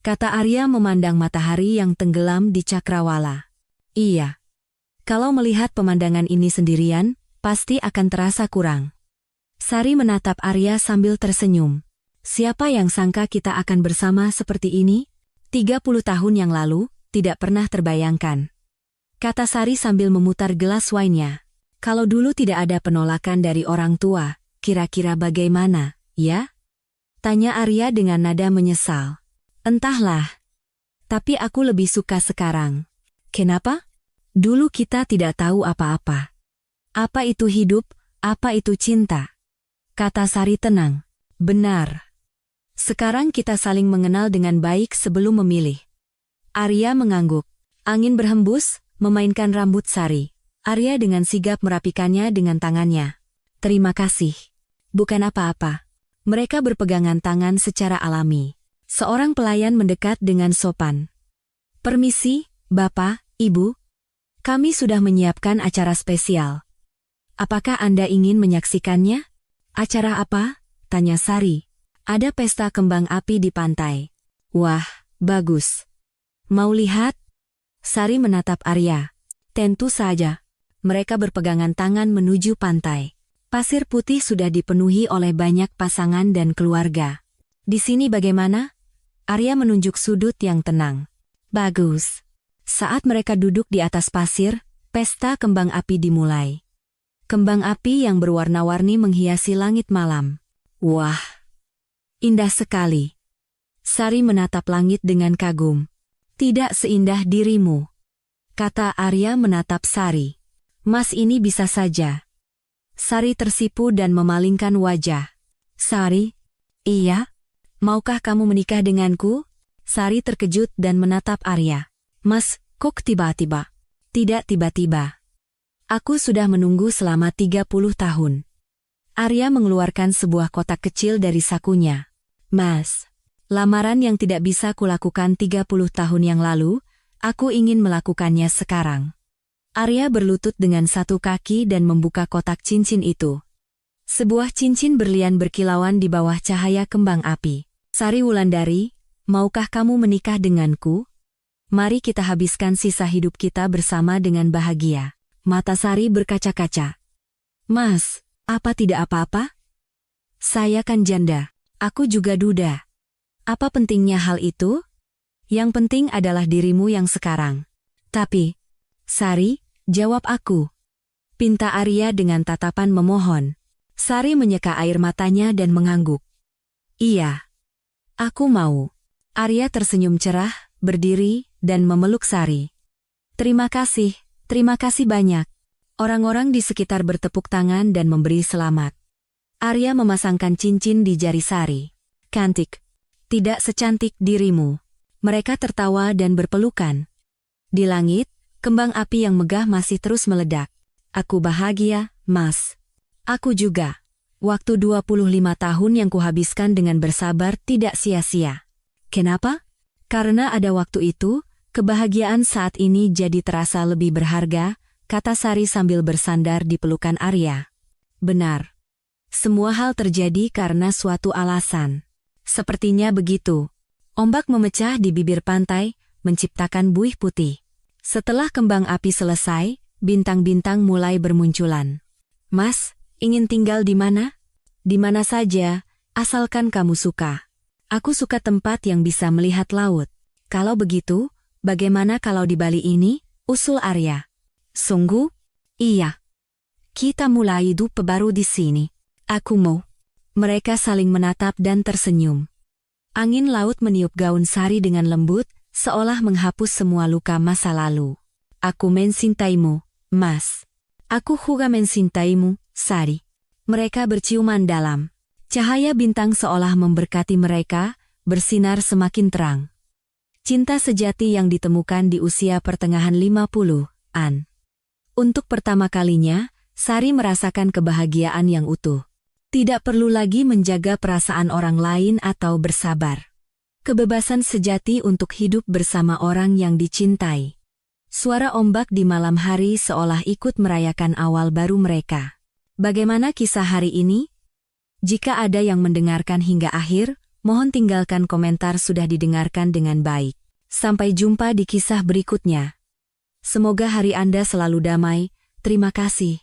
kata Arya memandang matahari yang tenggelam di cakrawala. Iya. Kalau melihat pemandangan ini sendirian, pasti akan terasa kurang. Sari menatap Arya sambil tersenyum. Siapa yang sangka kita akan bersama seperti ini? 30 tahun yang lalu, tidak pernah terbayangkan, kata Sari sambil memutar gelas wine-nya. Kalau dulu tidak ada penolakan dari orang tua, kira-kira bagaimana, ya? Tanya Arya dengan nada menyesal. Entahlah. Tapi aku lebih suka sekarang. Kenapa? Dulu kita tidak tahu apa-apa. Apa itu hidup, apa itu cinta? Kata Sari tenang. Benar. Sekarang kita saling mengenal dengan baik sebelum memilih. Arya mengangguk. Angin berhembus, memainkan rambut Sari. Arya dengan sigap merapikannya dengan tangannya. Terima kasih. Bukan apa-apa. Mereka berpegangan tangan secara alami. Seorang pelayan mendekat dengan sopan. Permisi, Bapak, Ibu. Kami sudah menyiapkan acara spesial. Apakah Anda ingin menyaksikannya? Acara apa? Tanya Sari. Ada pesta kembang api di pantai. Wah, bagus. Mau lihat? Sari menatap Arya. Tentu saja. Mereka berpegangan tangan menuju pantai. Pasir putih sudah dipenuhi oleh banyak pasangan dan keluarga. Di sini bagaimana? Arya menunjuk sudut yang tenang. Bagus. Saat mereka duduk di atas pasir, pesta kembang api dimulai. Kembang api yang berwarna-warni menghiasi langit malam. Wah, indah sekali. Sari menatap langit dengan kagum. Tidak seindah dirimu, kata Arya menatap Sari. Mas ini bisa saja. Sari tersipu dan memalingkan wajah. Sari? Iya? Maukah kamu menikah denganku? Sari terkejut dan menatap Arya. Mas, kok tiba-tiba? Tidak tiba-tiba. Aku sudah menunggu selama 30 tahun. Arya mengeluarkan sebuah kotak kecil dari sakunya. Mas, lamaran yang tidak bisa kulakukan 30 tahun yang lalu, aku ingin melakukannya sekarang. Arya berlutut dengan satu kaki dan membuka kotak cincin itu. Sebuah cincin berlian berkilauan di bawah cahaya kembang api. Sari Wulandari, maukah kamu menikah denganku? Mari kita habiskan sisa hidup kita bersama dengan bahagia. Mata Sari berkaca-kaca. Mas, apa tidak apa-apa? Saya kan janda. Aku juga duda. Apa pentingnya hal itu? Yang penting adalah dirimu yang sekarang. Tapi, Sari, jawab aku. Pinta Arya dengan tatapan memohon. Sari menyeka air matanya dan mengangguk. Iya. Aku mau. Arya tersenyum cerah, berdiri, dan memeluk Sari. Terima kasih banyak. Orang-orang di sekitar bertepuk tangan dan memberi selamat. Arya memasangkan cincin di jari Sari. Cantik. Tidak secantik dirimu. Mereka tertawa dan berpelukan. Di langit, kembang api yang megah masih terus meledak. Aku bahagia, Mas. Aku juga. Waktu 25 tahun yang kuhabiskan dengan bersabar tidak sia-sia. Kenapa? Karena ada waktu itu, kebahagiaan saat ini jadi terasa lebih berharga, kata Sari sambil bersandar di pelukan Arya. Benar. Semua hal terjadi karena suatu alasan. Sepertinya begitu. Ombak memecah di bibir pantai, menciptakan buih putih. Setelah kembang api selesai, bintang-bintang mulai bermunculan. Mas, ingin tinggal di mana? Di mana saja, asalkan kamu suka. Aku suka tempat yang bisa melihat laut. Kalau begitu, bagaimana kalau di Bali ini? Usul Arya. Sungguh? Iya. Kita mulai hidup baru di sini. Aku mau. Mereka saling menatap dan tersenyum. Angin laut meniup gaun Sari dengan lembut, seolah menghapus semua luka masa lalu. Aku mencintaimu, Mas. Aku juga mencintaimu, Sari. Mereka berciuman dalam. Cahaya bintang seolah memberkati mereka, bersinar semakin terang. Cinta sejati yang ditemukan di usia pertengahan 50-an. Untuk pertama kalinya, Sari merasakan kebahagiaan yang utuh. Tidak perlu lagi menjaga perasaan orang lain atau bersabar. Kebebasan sejati untuk hidup bersama orang yang dicintai. Suara ombak di malam hari seolah ikut merayakan awal baru mereka. Bagaimana kisah hari ini? Jika ada yang mendengarkan hingga akhir, mohon tinggalkan komentar sudah didengarkan dengan baik. Sampai jumpa di kisah berikutnya. Semoga hari Anda selalu damai. Terima kasih.